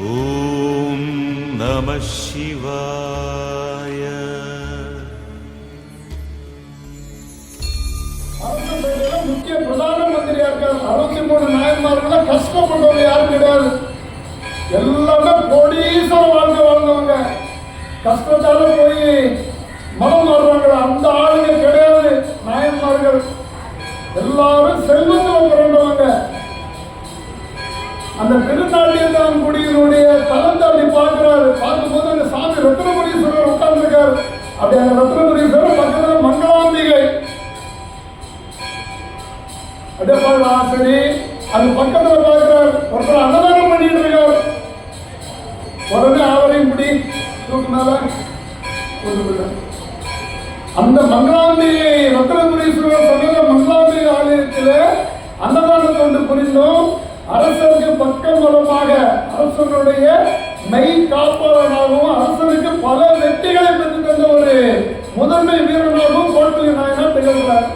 ஓம் நம சிவாய. முக்கிய பிரதான மந்திரியா இருக்காரு. 63 நாயன்மார்கள கஷ்டப்பட்டவங்க யாரும் கிடையாது. எல்லாமே கோடீஸ்வர வாழ்க்கை வாழ்ந்தவங்க. கஷ்டத்தால போய் மனம் மாறுவாங்க. அந்த ஆளுங்க கிடையாது நாயன்மார்கள். எல்லாரும் செல்வத்தில் பிறந்தவங்க. அந்த திருநாட்டியத்தான் குடியினுடைய தளந்தாண்டி பார்க்கிறாரு. பார்க்கும்போது அந்த சாமி ரத்னபுரீஸ்வரர் உட்கார்ந்துருக்காரு. அப்படி அந்த ரத்னபுரீஸ்வரர் பக்கத்தில் மங்களாம்பிகை அதே பார்க்கலாம். சரி, அது பக்கத்தில் பார்க்கிறார். ஒருத்தர் அன்னதானம் பண்ணிட்டு இருக்கார். உடனே அவரையும் முடி தூக்குனால அந்த மங்களாம்பிகை ரத்னபுரீஸ்வரர் சமேத மங்களாம்பிகை ஆலயத்தில் அன்னதானத்தை கொண்டு புரிந்தோம். அரசருக்கு பக்கபலமாக அரசனுடைய மெய் காப்பாளனாகவும் அரசனுக்கு பல வெற்றிகளை பெற்று தந்த ஒரு முதன்மை வீரனாகவும் கோட்புலி நாயனார் திகழ்கிறார்.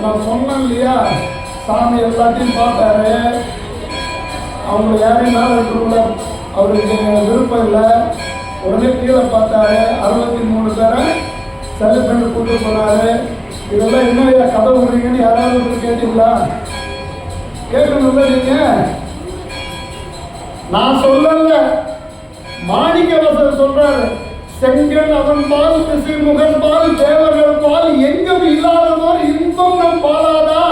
நான் சொன்னேன் இல்லையா, சாமி எல்லாத்தையும் பார்த்தாரு. அவங்க யாரையும் மேலே இருக்கிறவங்கள அவருக்கு விருப்பம் இல்லை. உடனே கீழே பார்த்தாரு. 63 பேரை செல்ல பண்ணி கூட்டு போனாரு. இதெல்லாம் என்ன கதை விடுறீங்கன்னு யாராவது கேட்டீங்களா? கேட்கணும்ல நீங்க. நான் சொல்லல, மாணிக்கவாசகர் சொல்றாரு. செங்கன் அவன் பால் திசைமுகன் பால் தேவர்கள் பால் எங்கும் இல்லாததோர் இன்பம் நம் பாலாதா.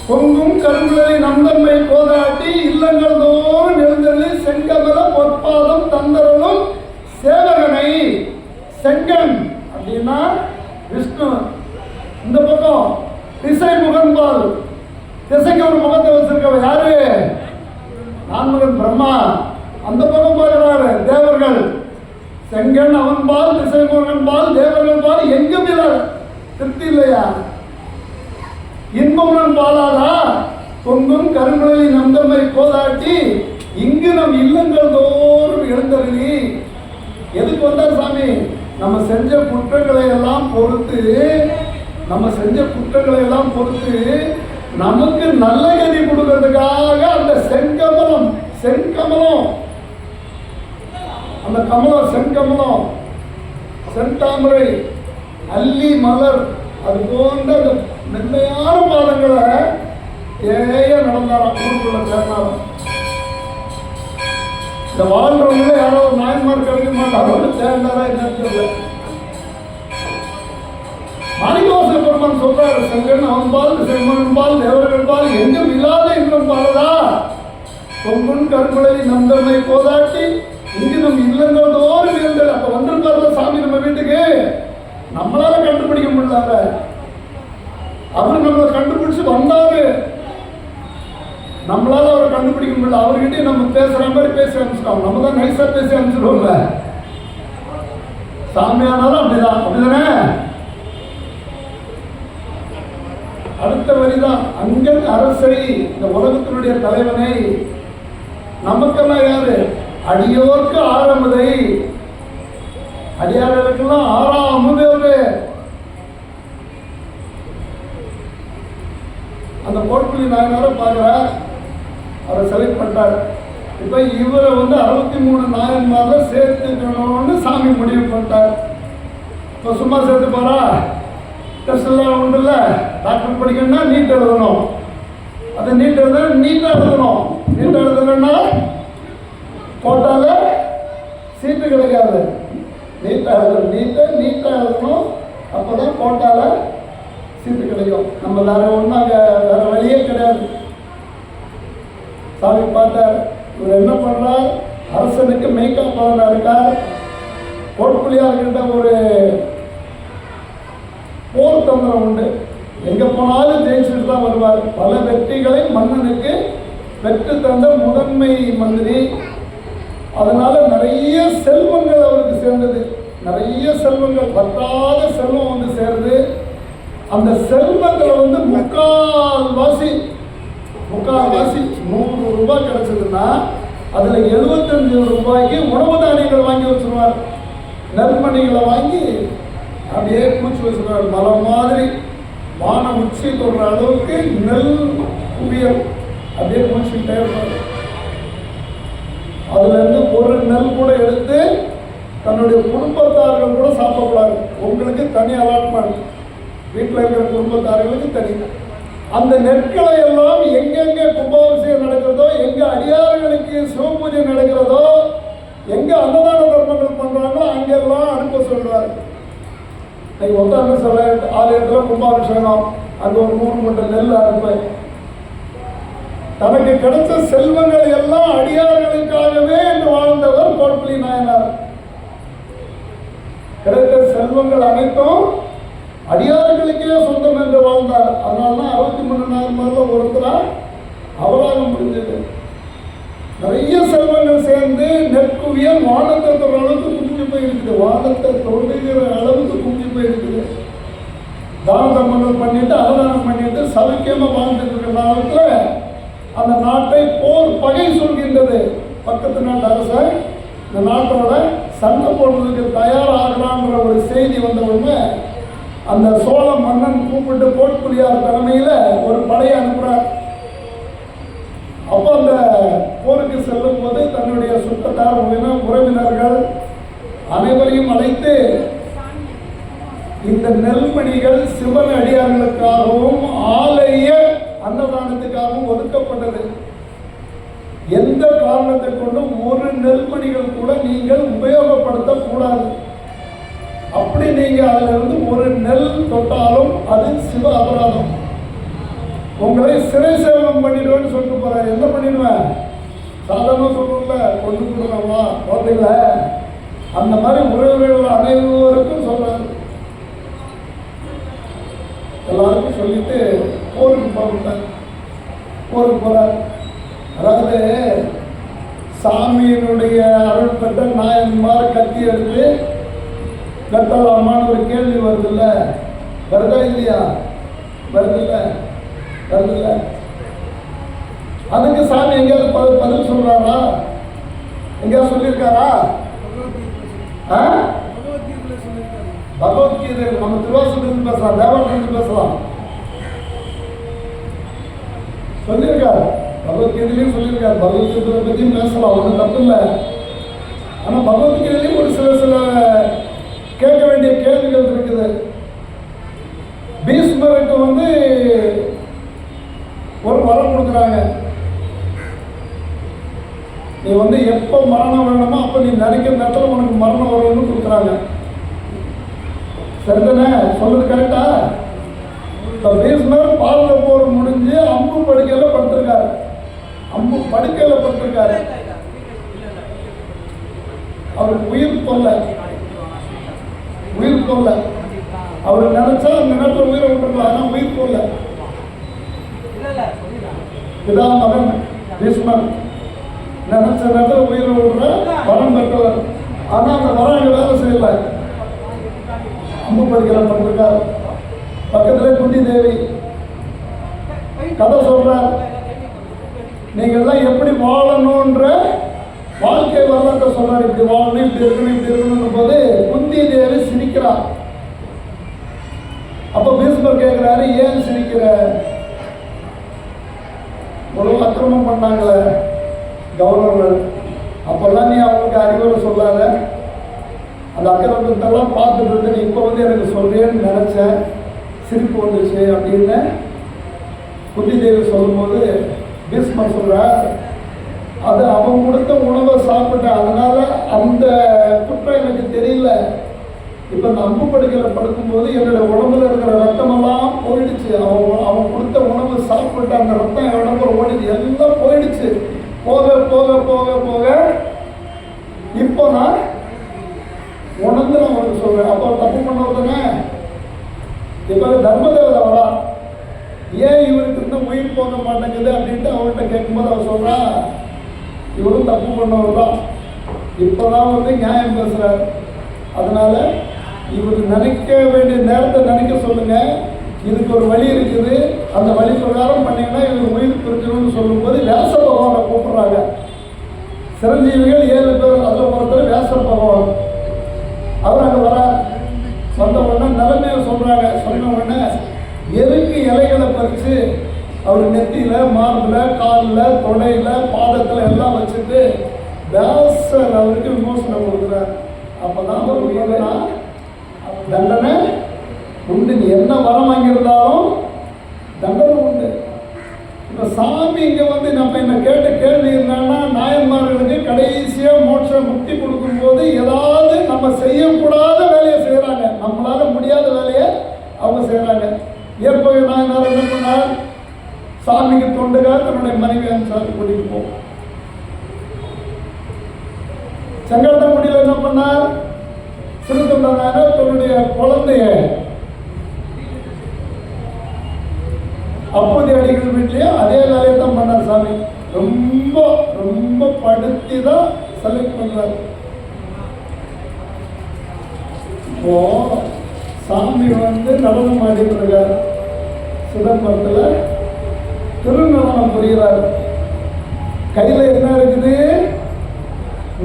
பொங்கும் கருங்குழலை நந்தம்மை போதாட்டி இல்லங்கள் தோறும் எழுந்தள்ளி செங்கமல பொற்பாதம் தந்தரனும் சேவகனை. செங்கன் அப்படின்னா விஷ்ணு. இந்த பக்கம் திசை முகன்பால், திசைக்கு ஒரு முகத்தை வச்சிருக்கவன் யாரு? நான்முகன் பிரம்மா. அந்த பக்கம் பார்க்கிறாரு தேவர்கள். செங்கன் அவன் பால் திசை முகன் பால் தேவர்கள் பால் எங்கும் இல்லை. திருப்தி இல்லையா? இன்பமுடன் பாலாதா பொங்கும் கருங்குழலி நந்தம்மை போதாட்டி இங்கு நம் இல்லங்கள் தோறும் எழுந்தருளி. எதுக்கு வந்தார் சாமி? நம்ம செஞ்ச குற்றங்களை எல்லாம் பொறுத்து நமக்கு நல்ல கதி கொடுக்கிறதுக்காக அந்த செங்கமலம் அந்த கமலம் செங்கமலம் செந்தாமரை அல்லி மலர் அது போன்ற அந்த மென்மையான பாதங்களை ஏய நடந்தாராம். ஊருக்குள்ள சேர்ந்தாலும் இந்த வாழ்றவங்களே யாரோ நாயன்மார் கிடைக்க மாட்டாரோட சேர்ந்தாரா என்ன? மாணிக்கவாசக பெருமான் சொல்றாரு. செங்கன் அவன் பால் செம்மன் பால் தேவர்கள் பால் எங்கும் இல்லாத இன்னும் பாலதா. பொங்குன் கருங்குழலி நந்தம்மை போதாட்டி இங்கு நம் இல்லங்கள் தோறும் இருந்தது. அப்ப வந்திருக்காரு சாமி நம்ம வீட்டுக்கு. நம்மளால கண்டுபிடிக்க முடியல. அவரு நம்மளை கண்டுபிடிச்சு வந்தாரு. நம்மளால அவரை கண்டுபிடிக்க முடியல. அவர்கிட்ட நம்ம பேசுற மாதிரி பேசி அனுப்பிச்சிட்டோம். நம்ம தான் நைஸா பேசி அனுப்பிச்சிடுவோம்ல. சாமியானாலும் அப்படிதானே? அடுத்த வரிதான். அங்கன் அரசை, இந்த உலகத்தினுடைய தலைவனை. நமக்கெல்லாம் யாரு? அடியோர்க்கு ஆரம்பதை. அடியார்களுக்கெல்லாம் 6ஆம் அமுதேவரு. அந்த கோட்புலி நாயனாரை பார்க்கிறார். அவரை செலக்ட் பண்ணார். இப்ப இவரை 63 நாயன்மார சேர்த்துக்கணும்னு சாமி முடிவு பண்ணிட்டார். இப்ப சும்மா சேர்த்து போறா? டெஸ்ட்லாம் உண்டு இல்லை. டாக்டர் படிக்கணும்னா நீட் எழுதணும். அதை நீட் நீட்டாக எழுதணும். நீட்டாக எழுதணும்னா கோட்டால சீட்டு கிடைக்காது. நீட்டாக எழுதணும். அப்போதான் கோட்டால சீட்டு கிடைக்கும். நம்ம வேற ஒன்றும் அங்கே வேற வழியே கிடையாது. சாமி பார்த்தார். இவர் என்ன பண்றார்? அரசனுக்கு மெய்காப்பாளனா இருக்கார். கோட்புலியார்கிட்ட ஒரு போர் தந்திரம் உண்டு. எங்க போனாலும் ஜெயிச்சுட்டு தான் வருவார். பல வெற்றிகளை மன்னனுக்கு பெற்று தந்த முதன்மை மந்திரி. அதனால நிறைய செல்வங்கள் அவருக்கு சேர்ந்தது. நிறைய செல்வங்கள், பத்தாத செல்வம் சேருது. அந்த செல்வத்துல முக்கால்வாசி 100 ரூபாய் கிடைச்சதுன்னா அதுல 75 ரூபாய்க்கு உணவு தானியங்கள் வாங்கி வச்சிருவார். நெல்மணிகளை வாங்கி அப்படியே பூச்சி வச்சிருவார். மரம் மாதிரி வானம் உச்சி தொடுற அளவுக்கு நெல் நெற்குவியல் அப்படியே முடிச்சுக்கிட்டே இருப்பார். அதுலேருந்து ஒரு நெல் கூட எடுத்து தன்னுடைய குடும்பத்தார்கள் கூட சாப்பிடக்கூடாது. உங்களுக்கு தனி அலாட்மெண்ட், வீட்டில் இருக்கிற குடும்பத்தார்களுக்கு தனி. அந்த நெற்களை எல்லாம் எங்கெங்கே கும்பாபிஷேகம் நடக்கிறதோ, எங்கே அடியார்களுக்கு சிவபூஜை நடக்கிறதோ, எங்கே அன்னதான தர்மங்கள் பண்ணுறாங்களோ அங்கெல்லாம் அனுப்ப சொல்கிறார். இன்னைக்கு ஒத்தாங்க சொல்ல ஆலயத்தில் கும்பாபிஷேகம், அங்கே ஒரு 3 மூட்டை நெல் அனுப்பேன். தனக்கு கிடைச்ச செல்வங்கள் எல்லாம் அடியார்களுக்காகவே என்று வாழ்ந்தவர் கோட்புலி நாயனார். கிடைத்த செல்வங்கள் அனைத்தும் அடியார்களுக்கே சொந்தம் என்று வாழ்ந்தார். அதனால்தான் 63 நாயன்மாரில் ஒருத்தரா அவராக முடிஞ்சது. நிறைய செல்வங்கள் சேர்ந்து நெற்குவியல் வானத்தை தொடுற அளவுக்கு குமிஞ்சு போயிருக்குது. வானத்தை தொடுகிற அளவுக்கு குமிஞ்சு போயிருக்குது. தான தர்மங்கள் பண்ணிட்டு அவதானம் பண்ணிட்டு சவிக்கியமாக வாழ்ந்துட்டு இருக்கிற காலத்தில் அந்த நாட்டை போர் பகை சொல்கின்றது. பக்கத்து நாட்டு அரசர் இந்த நாட்டோட சண்டை போடுறதுக்கு தயாராகலான்ற ஒரு செய்தி வந்தவுடனே அந்த சோழ மன்னன் கூப்பிட்டு கோட்புலியார் தலைமையில் ஒரு படையை அனுப்புகிறார். அப்போ அந்த போருக்கு செல்லும் போது தன்னுடைய சுற்றத்தார் உறவினர்கள் அனைவரையும் அழைத்து இந்த நெல்மணிகள் சிவன் அடியார்களுக்காகவும் ஆலய அன்னதானத்துக்காகவும் ஒதுக்கப்பட்டது. எந்த காரணத்தை கொண்டும் ஒரு நெல்மணிகள் கூட நீங்கள் உபயோகப்படுத்தக்கூடாது. அப்படி நீங்க அதுல இருந்து ஒரு நெல் தொட்டாலும் அது சிவ அபராதம். உங்களை சிறை சேவம் பண்ணிடுவேன்னு சொல்லிட்டு போறாரு. என்ன பண்ணிடுவேன்? சாதாரண சொல்லுவோம்ல, கொண்டு கொடுக்கலாமா குழந்தைங்கள, அந்த மாதிரி உறவுகள் அனைவருக்கும் சொல்றாரு. எல்லாருக்கும் சொல்லிட்டு போருக்கு போறார். அதாவது சாமியினுடைய அருள் பெற்ற நாயன்மார் கத்தி எடுத்து கட்டலாமான்னு ஒரு கேள்வி வருதுல்ல, வருதா இல்லையா? வருதுல்ல. அதுக்கு சாமி எங்கேயாவது பதில் சொல்றாரா? எங்கேயாவது சொல்லியிருக்காரா? பகவத்கீதை நம்ம திருவாசகத்திலிருந்து பேசலாம், தேவத்திலிருந்து பேசலாம். சொல்லியிருக்காரு, பகவத்கீதையிலையும் சொல்லியிருக்காரு. பகவத்கீதை பற்றியும் பேசலாம், ஒன்றும் தப்பு இல்லை. ஆனால் பகவத்கீதையிலையும் ஒரு சில கேட்க வேண்டிய கேள்விகள் இருக்குது. பீஷ்மருக்கு ஒரு வரம் கொடுக்குறாங்க. நீ எப்போ மரணம் வேணுமோ அப்போ நீ நினைக்கிற நேரத்தில் உனக்கு மரணம் வரும்னு கொடுக்குறாங்க. சரிதானே? சொல்றது கரெக்டா? இப்போ பீஷ்மர் பால்ல போர் முடிஞ்சு அம்பு படுக்கையில் படுத்திருக்காரு. அவருக்கு உயிர் கொல்ல அவர் நினைச்சா அந்த நேரத்தில் உயிரை விட்டுருக்கலாம். ஆனால் உயிர் கொல்ல பிதா மகன் பீஷ்மர் நினைச்ச நேரத்தில் உயிரை விடுற வரம் பெற்றவர். ஆனால் அந்த வரம் அங்கே வேலை செய்யல. அம்பு படுக்கையில் படுத்திருக்கார். பக்கத்துல குந்தி தேவி கதை சொல்றார். நீங்கள்லாம் எப்படி வாழணுன்ற வாழ்க்கை வரலாற்றை சொல்றாரு. இப்படி வாழணும், இப்படி இருக்கணும் போது குந்தி தேவி சிரிக்கிறார். அப்ப பீஷ்மர் கேட்கிறாரு, ஏன் சிரிக்கிற? ஒரு அக்கிரமம் பண்ணாங்களே கௌரவர்கள், அப்பெல்லாம் நீ அவங்களுக்கு அறிவுரை சொல்லாத. அந்த அக்கிரமத்தெல்லாம் பார்த்துட்டு இருந்து நீ இப்போ எனக்கு சொல்றேன்னு நினைச்சேன், சிரிப்பு வந்துச்சு அப்படின்னு குந்தி தேவி சொல்லும்போது பீஷ்மர் சொல்றார், அது அவன் கொடுத்த உணவை சாப்பிட்டேன், அதனால அந்த குற்றம் எனக்கு தெரியல. இப்போ இந்த அம்பு படுக்கையில் படுக்கும்போது என்னோட உடம்புல இருக்கிற ரத்தமெல்லாம் போயிடுச்சு. அவன் கொடுத்த உணவு சாப்பிட்டு அந்த ரத்தம் என் உடம்புல ஓடிச்சு, எல்லாம் போயிடுச்சு. போக போக போக போக இப்போ நான் உணர்ந்து நான் உனக்கு சொல்றேன். அப்போ தப்பு பண்ண இப்போ தர்மதேவதை வரா, ஏன் இவருக்கு இன்னும் உயிர் போக மாட்டேங்குது அப்படின்ட்டு அவர்கிட்ட கேட்கும்போது அவர் சொல்றா, இவரும் தப்பு பண்ணவர் தான், இப்போதான் நியாயம் பேசுறார். அதனால இவர் நினைக்க வேண்டிய நேரத்தை நினைக்க சொல்லுங்க, இதுக்கு ஒரு வழி இருக்குது, அந்த வழி பிரகாரம் பண்ணீங்கன்னா இவர் உயிர் பிரிஞ்சிடும்னு சொல்லும்போது வியாச பகவானை கூப்பிடுறாங்க. சிரஞ்சீவிகள் 7 பேர், அதில் ஒருத்தர் வியாச பகவான். அவர் அங்கே வர வந்த உடனே நிலைமையை சொல்றாங்க. சொன்ன உடனே எருக்கு இலைகளை பறித்து அவர் நெத்தியில, மார்பில், காலில், தொடையில, பாதத்தில் எல்லாம் வச்சுட்டு வியாசர் அவருக்கு விமோசனம் கொடுக்குறார். அப்பதான் அவர் தண்டனை உண்டு. நீ என்ன வரம் வாங்கியிருந்தாலும் தண்டனை உண்டு. இப்போ சாமி இங்கே வந்து நம்ம என்ன கேட்ட கேள்வி என்னன்னா, நாயன்மார்களுக்கு கடைசியாக மோட்ச முக்தி கொடுக்கும்போது ஏதாவது நம்ம செய்யக்கூடாத வேலையை செய்கிறாங்க, நம்மளால முடியாத வேலையை அவங்க செய்கிறாங்க. ஏற்பகை நாயனார் என்ன பண்ணார்? சாமிக்கு தொண்டுக தன்னுடைய மனைவி அனுசாரி கூட்டிட்டு போவோம். செங்கல்டங்குடியில் என்ன பண்ணார்? சிறுத்தொண்ட நாயனார் தன்னுடைய குழந்தைய அப்போதைய அடிகள் வீட்லயும் அதே வேலையை தான் பண்ணார். சாமி ரொம்ப ரொம்ப படுத்தி தான் செலக்ட் பண்றாரு. இப்போ சாமி வந்து நடனம் ஆடிட்டு இருக்காரு, சிதம்பரத்துல திருநடனம் புரிகிறார். கையில என்ன இருக்குது?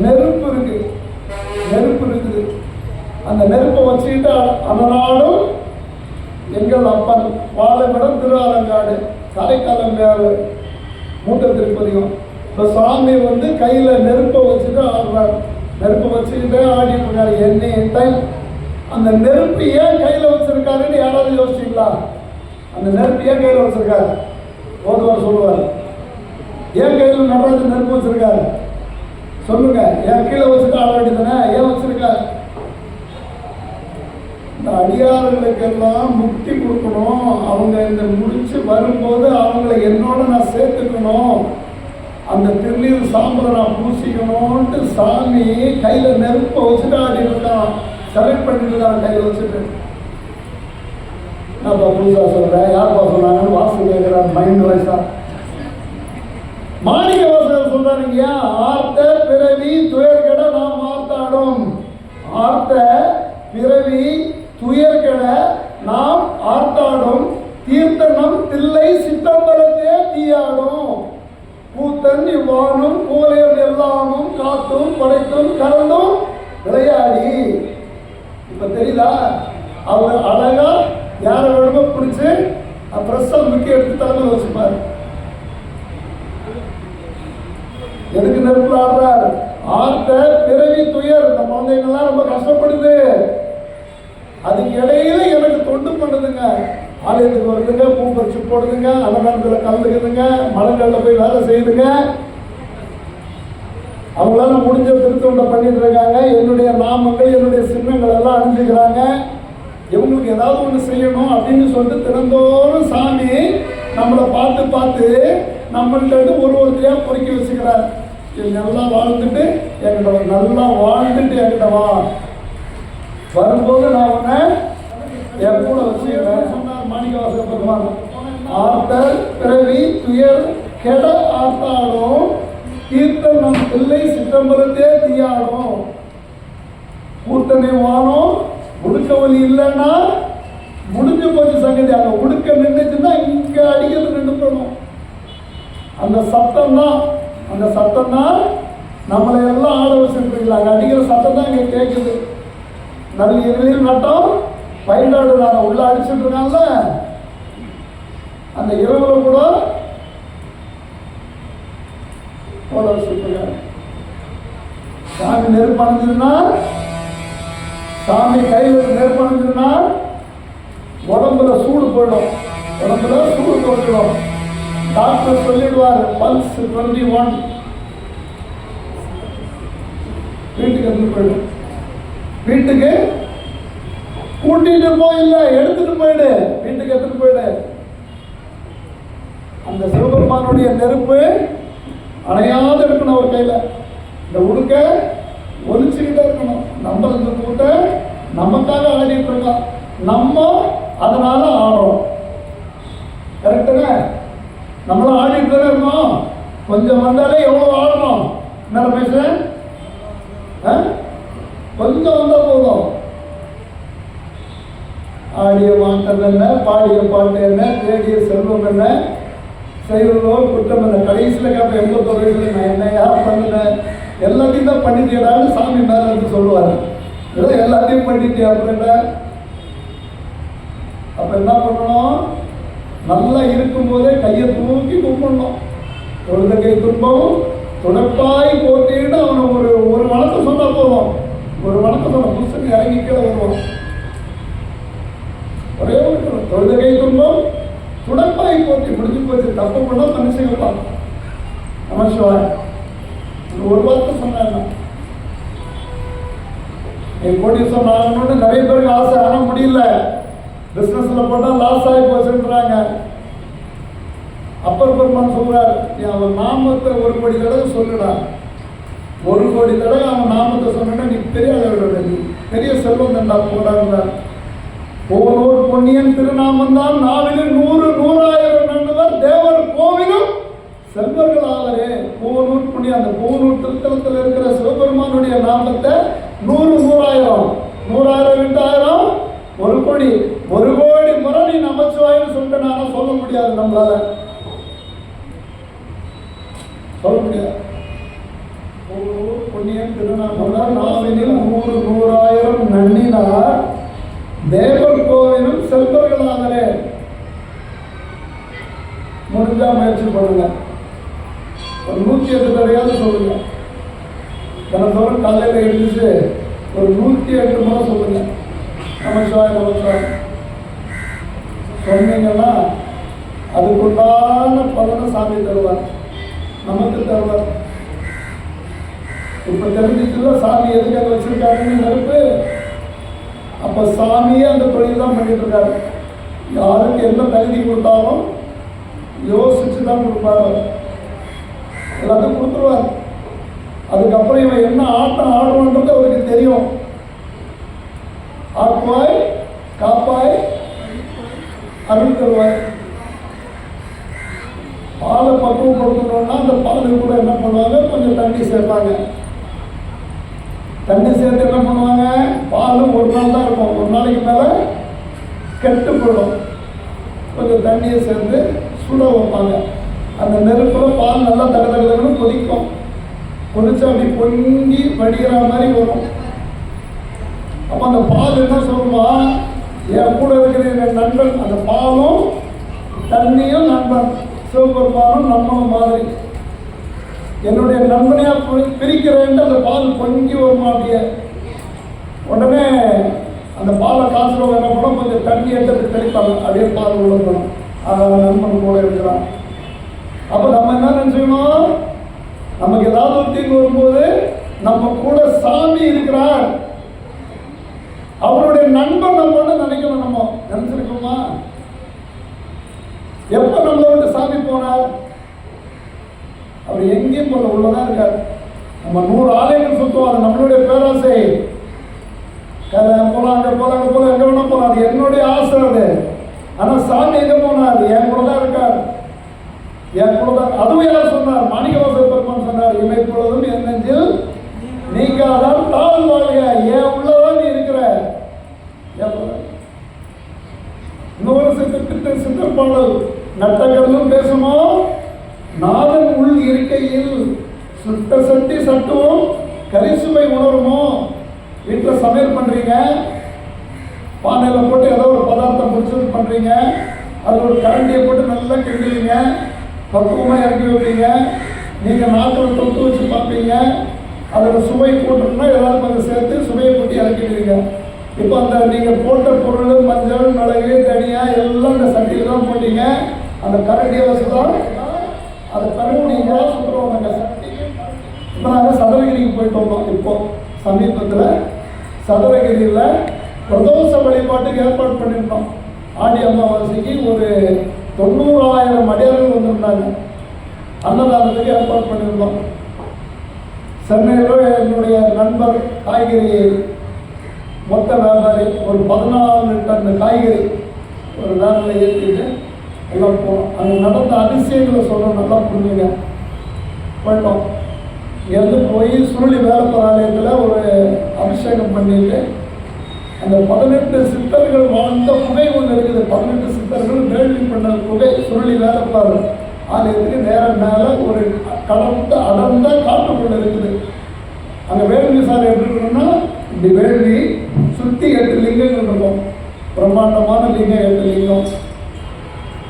நெருப்பு இருக்கு, நெருப்பு இருக்குது. அந்த நெருப்பை வச்சுக்கிட்டு அதனாலும் எங்கள் அப்பன் வாழைமரம் திருவாலங்காடு காரைக்காலம் மூட்டை திருப்பதியும். இப்போ சாமி வந்து கையில் நெருப்பை வச்சுட்டு ஆடுறார். நெருப்பை வச்சுக்கிட்டே ஆடிட்டு இருக்காரு என்ன டைம். அந்த நெருப்பு ஏன் கையில் வச்சிருக்காருன்னு யாராவது யோசிச்சிங்களா? அந்த நெருப்பு ஏன் கையில் வச்சிருக்காரு? ஓதுவார் சொல்லுவார். ஏன் கையில் நடராஜன் நெருப்பு வச்சிருக்காரு சொல்லுங்க. ஏன் கீழே வச்சுட்டு ஆட வேண்டியதானே? ஏன் வச்சிருக்காரு? இந்த அடியார்களுக்கெல்லாம் முக்தி கொடுக்கணும். அவங்க இந்த முடிச்சு வரும்போது அவங்கள என்னோட நான் சேர்த்துக்கணும், அந்த திருநீர் சாம்பலை நான் பூசிக்கணும்ட்டு சாமி கையில் நெருப்பை வச்சுட்டு ஆடிட்டு இருக்கான். செலக்ட் பண்ணிட்டு இருக்கான் கையில் வச்சுட்டு. நான் புதுசா சொல்றேன், யார்ப்பா சொன்னாங்கன்னு வாசல் கேட்கிறார் மைண்ட் வைஸா. மாணிக்க வாசகர் சொல்றாருங்க, ஆர்த்த பிறவி துயர்கட நாம் ஆர்த்தாடும். ஆர்த்த பிறவி துயர்கட நாம் ஆர்த்தாடும், தீர்த்தனம் தில்லை சித்தம்பரத்தே தீயாடும். கூத்தன் இவ்வானும் கூலையும் எல்லாமும் காத்தும் படைத்தும் கலந்தும் விளையாடி. இப்ப தெரியுதா? அவர் அழகா யாரை வேணுமோ பிடிச்சு பிரசம் முக்கிய எடுத்து தலைமையில் வச்சுப்பாரு. எதுக்கு நெருப்புல ஆடுறார்? ஆர்த்த பிறவி துயர். இந்த குழந்தைங்கள்லாம் ரொம்ப கஷ்டப்படுது, அதுக்கு இடையில எனக்கு தொண்டு பண்ணுதுங்க. ஆலயத்துக்கு வருதுங்க, பூ பறிச்சு போடுதுங்க, அன்னதானத்தில் கலந்துக்குதுங்க, மலங்களில் போய் வேலை செய்யுதுங்க. அவங்களால முடிஞ்ச திருத்தொண்டை பண்ணிட்டு இருக்காங்க. என்னுடைய நாமங்கள், என்னுடைய சின்னங்கள் எல்லாம் அணிஞ்சுக்கிறாங்க. இவங்களுக்கு ஏதாவது ஒன்று செய்யணும் அப்படின்னு சொல்லிட்டு தினந்தோறும் சாமி நம்மளை பார்த்து பார்த்து நம்மள்கிட்ட ஒருத்தரையா பொறுக்கி வச்சுக்கிறார். நல்லா வாழ்ந்துட்டு என்கிட்ட நல்லா வாழ்ந்துட்டு என்கிட்ட வா, வரும்போது நான் உன்னை என் கூட வச்சுக்கிறேன் சொன்னார் மாணிக்கவாசக பெருமான். ஆர்த்தர் பிறவி துயர் கெட ஆர்த்தாடும், தீர்த்தம் நம் பிள்ளை சித்தம்பரத்தே தீயாடும். கூட்டணி வானம் உடுக்க வழி இல்லைன்னா முடிஞ்சு போச்சு சங்கதி. அந்த உடுக்க நின்றுச்சுன்னா இங்க அடிக்கிறது நின்று போகணும். அந்த சத்தம் தான், அந்த சத்தம் தான் நம்மளை எல்லாம் ஆட வச்சுருக்கீங்களா? அங்கே அடிக்கிற சத்தம் தான் இங்கே கேட்குது. நல்ல இரவில் நட்டம் பயிலாடு நான் உள்ள அடிச்சுட்டு இருக்கான்ல, அந்த இரவுல கூட போட வச்சுருக்காங்க. சாமி நெருப்பணிஞ்சிருந்தா, சாமி கையில் நெருப்பணிஞ்சிருந்தா உடம்புல சூடு போயிடும், உடம்புல சூடு போட்டுடும். டாக்டர் சொல்லிடுவார் பல்ஸ் 21, வீட்டுக்கு எடுத்து போயிடும். வீட்டுக்கு கூட்டிட்டு போயில்ல, எடுத்துட்டு போயிடு, வீட்டுக்கு எடுத்துட்டு போயிடு. அந்த சிவபெருமானுடைய நெருப்பு அணையாத இருக்கணும் ஒரு கையில. இந்த உடுக்க ஒலிச்சுக்கிட்டே இருக்கணும். நம்ம இந்த கூட்ட நமக்காக ஆடிட்டு இருக்கோம், நம்ம அதனால ஆடுறோம். கரெக்டுங்க? நம்மளும் ஆடிட்டு தானே இருக்கோம். கொஞ்சம் வந்தாலே எவ்வளவு ஆடணும். என்ன பேசுறேன்? கொஞ்சம் வந்தா போதும். ஆடிய மாட்டம் என்ன, பாடிய பாட்டு என்ன, தேடிய செல்வம் என்ன, செய்வதோ குற்றம் என்ன. கடைசியில் கேட்ப 81 வயசுல நான் என்னையா பண்ணினேன், எல்லாத்தையும் தான் பண்ணிட்டியடான்னு சாமி மேல இருந்து சொல்லுவார். ஏதோ எல்லாத்தையும் பண்ணிட்டியா அப்படின்ற. அப்ப என்ன பண்ணணும்? நல்லா இருக்கும்போதே கையை தூக்கி கும்பிடணும். தொழுத கை துன்பம் துடைப்பாய் போட்டின்னு அவனை ஒரு வணக்கம் சொன்னால் போதும். ஒரு வணக்கம் சொன்ன புதுசுக்கு இறங்கி கீழே வருவான். ஒரே ஒரு தொழுத கை துன்பம் துடைப்பாய் போட்டி முடிஞ்சு போச்சு. தப்பு பண்ணால் மனுஷங்கப்பான் நமச்சிவாய் ஒரு வார்த்தை சொன்னாங்க. என் கோடீஸ்வரன் ஆகணும்னு நிறைய பேருக்கு ஆசை, ஆனால் முடியல. பிஸ்னஸ்ல போட்டால் லாஸ் ஆகி போச்சுன்றாங்க. அப்பர் பெருமான் சொல்றார், நீ அவன் நாமத்தை 1 கோடி தடவை சொல்லுடா. 1 கோடி தடவை அவன் நாமத்தை சொன்னா நீ பெரிய அளவில் நீ பெரிய செல்வம் தண்டா போடாங்க. போனோர் பொன்னியன் திருநாமம் தான் நாவிலும் 100 100,000 நண்பர் தேவர் கோவிலும் செல்வர்கள் ஆவரே. பூவனூர் புண்ணிய அந்த பூவனூர் திருத்தலத்தில் இருக்கிற சிவபெருமானுடைய நாமத்தை 100 100,000 100,000 2,000 1 கோடி 1 கோடி முறை நீ நமச்சிவாயின்னு சொல்லிட்டு சொல்ல முடியாது. நம்மளால சொல்ல முடியாது. புண்ணியம் திருநாமம் நாவினில் 100 100,000 நன்னினார் தேவர் கோவிலும் செல்வர்களாகவே. முடிஞ்சா முயற்சி பண்ணுங்க. ஒரு 108 தடையாவது சொல்லுங்க. தினந்தோறும் காலையில் எழுந்துச்சு ஒரு 108 முறை சொல்லுங்க நமச்சிவாய் நமச்சிவாய் சொன்னீங்கன்னா அதுக்குண்டான பலனை சாமி தருவார், நமக்கு தருவார். இப்ப தெரிஞ்சிச்சுல சாமி எதுக்காக வச்சிருக்காருன்னு நெருப்பு. அப்ப சாமியே அந்த தொழில் தான் பண்ணிட்டு இருக்காரு. யாருக்கு என்ன தகுதி கொடுத்தாலும் யோசிச்சு தான் கொடுப்பாரு. எல்லாத்தையும் கொடுத்துருவார். அதுக்கப்புறம் இவன் என்ன ஆட்டம் ஆடுவான்றது அவருக்கு தெரியும். ஆக்குவாய் காப்பாய் அருள் தருவாய். பாலை பக்குவப்படுத்தணும்னா அந்த பாலுக்கு கூட என்ன பண்ணுவாங்க, கொஞ்சம் தண்ணி சேர்ப்பாங்க. தண்ணி சேர்த்து என்ன பண்ணுவாங்க, பாலும் 1 நாள் தான் இருக்கும். 1 நாளைக்கு மேலே கெட்டு போயிடும். கொஞ்சம் தண்ணியை சேர்த்து சுட வைப்பாங்க. அந்த நெருப்பில் பால் நல்லா தகதகன்னு கொதிக்கும். கொதிச்சா அப்படி பொங்கி வடிகிற மாதிரி வரும். அப்போ அந்த பால் என்ன சொல்லுவான், என் கூட இருக்கிற என் நண்பன். அந்த பாலும் தண்ணியும் நண்பன், சிவபெருமானும் நம்மளும் மாதிரி. என்னுடைய நண்பனையா பிரிக்கிறேன்ட்டு அந்த பால் பொங்கி வருமா அப்படியே. உடனே அந்த பாலை காசுறவங்க என்ன பண்ணோம், கொஞ்சம் தண்ணி எடுத்து தெளிப்பாங்க. அப்படியே பால் விழுக்கணும், நண்பன் கூட இருக்கிறான். அப்போ நம்ம என்ன நினைச்சுக்கணும், நமக்கு ஏதாவது ஒரு தீங்கு வரும்போது நம்ம கூட சாமி இருக்கிறார், அவருடைய நண்பன் நம்ம நினைக்கணும். நம்ம நினைச்சிருக்கோமா? எப்ப நம்மளை விட்டு சாமி போனார்? அவர் எங்கேயும் போல உள்ளதான் இருக்கார். நம்ம 100 ஆலயங்கள் சுத்துவோம், அது நம்மளுடைய பேராசை. போலாம் அங்கே போலாம் அங்கே போல எங்க வேணா போலாம், அது என்னுடைய ஆசை அது. ஆனா சாமி எங்க போனார்? என் கூட தான் இருக்கார், என் கூட தான். அதுவும் யார் சொன்னார்? மாணிக்கவாசகர் பெருமான் சொன்னார், இமை பொழுதும் என் நெஞ்சில் நீங்காதான் தாழ் வாழ்க. ஏன் உள்ளதான் நீ இருக்கிற. இன்னொரு சித்தர் பாடல், நட்டகர்களும் பேசுமோ நாதன் உள் இருக்கையில் சுட்ட சட்டி சட்டுவோம் கரிசுவை உணருமோ. வீட்டில் சமையல் பண்றீங்க, பானையில் போட்டு ஏதோ ஒரு பதார்த்தம் பிடிச்சது பண்றீங்க, அது ஒரு கரண்டியை போட்டு நல்லா கிண்டுவீங்க, பக்குவமாக இறக்கி வைப்பீங்க. நீங்கள் நாட்டில் தொட்டு வச்சு பார்ப்பீங்க, அதோட சுவை போட்டுருன்னா ஏதாவது கொஞ்சம் சேர்த்து சுவையை போட்டு இறக்கிடுவீங்க. இப்போ அந்த நீங்கள் போட்ட பொருள் மஞ்சள் மிளகு தனியாக எல்லாம் அந்த சட்டியில் தான் போட்டீங்க. அந்த கரண்டியை வச்சு தான் அதை கரண்டிங்க சுற்றுவோம். அந்த சட்டி இப்போ நாங்கள் சதுரகிரிக்கு போயிட்டு வந்தோம். இப்போ சமீபத்தில் சதுரகிரியில் பிரதோஷ வழிபாட்டுக்கு ஏற்பாடு பண்ணியிருந்தோம். ஆடி அமாவாசைக்கு ஒரு 90,000 அடியார்கள் வந்திருந்தாங்க. அன்னதானத்துக்கு ஏற்பாடு பண்ணியிருந்தோம். சென்னையில் என்னுடைய நண்பர் காய்கறி மொத்த வியாபாரி ஒரு 14 டன் காய்கறி ஒரு வேனில் ஏற்றிட்டு எல்லாம் போனோம். அங்கே நடந்த அதிசயங்களை சொல்கிறோம், நல்லா புரிஞ்சுங்க. போயிட்டோம். இங்கேருந்து போய் சுருளி வேலப்பர் ஆலயத்தில் ஒரு அபிஷேகம் பண்ணிட்டு அந்த 18 சித்தர்கள் வாழ்ந்த குகை ஒன்று இருக்குது. 18 சித்தர்கள் வேள்வி பண்ண குகை சுருளி வேலப்பர் ஆலயத்துக்கு நேரம் மேலே ஒரு கடந்த அடர்ந்த காட்டுக்குள்ள இருக்குது. அங்கே வேள்வி சாலை எப்படி இருக்கணும்னா இப்படி வேள்வி சுற்றி 8 லிங்கங்கள் இருக்கும். பிரம்மாண்டமான லிங்கம் 8 லிங்கம்.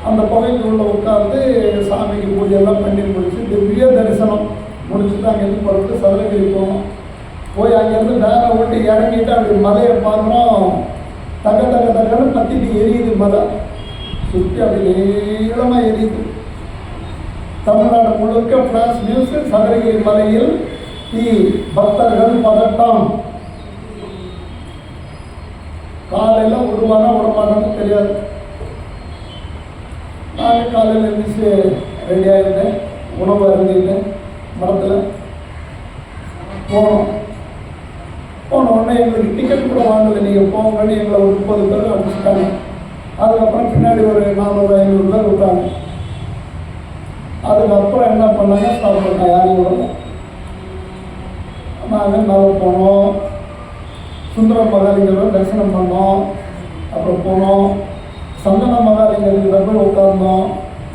அந்த புகைக்கு உள்ள உட்கார்ந்து சாமிக்கு பூஜையெல்லாம் பண்ணி முடிச்சு திவ்ய தரிசனம் முடிச்சுட்டு அங்கேருந்து புறப்பட்டு சதுரகிரி போனோம். போய் அங்கேருந்து வேலை ஓட்டி இறங்கிட்டு அப்படி மலையை பார்க்குறோம். தக்கன்னு பற்றிட்டு எரியுது மலை, சுற்றி அப்படி நீளமாக எரியுது. தமிழ்நாடு முழுக்க ஃப்ளாஷ் நியூஸ், சதுரகிரி மலையில் தீ, பக்தர்கள் பதட்டம். காலையில் விடமாட்டோன்னு தெரியாது. நான் காலையில் எழுந்திரிச்சு ரெடியாக இருந்தேன், உணவு அருந்திட்டேன். மரத்தில் போனோம். போன உடனே எங்களுக்கு டிக்கெட் கூட வாங்கலை, நீங்கள் போங்கன்னு எங்களை ஒரு 30 பேர் அனுப்பிச்சிட்டாங்க. அதுக்கப்புறம் பின்னாடி ஒரு 400-500 பேர் விட்டாங்க. அதுக்கப்புறம் என்ன பண்ணாங்க, ஸ்டார்ட் பண்ணாங்க. யாரையும் விடல. நாங்கள் மேலே போனோம், சுந்தர மகாலிங்கரை தரிசனம் பண்ணோம். அப்புறம் போனோம், சந்தன மகாலிங்கர்கிட்ட போய் உட்கார்ந்தோம்.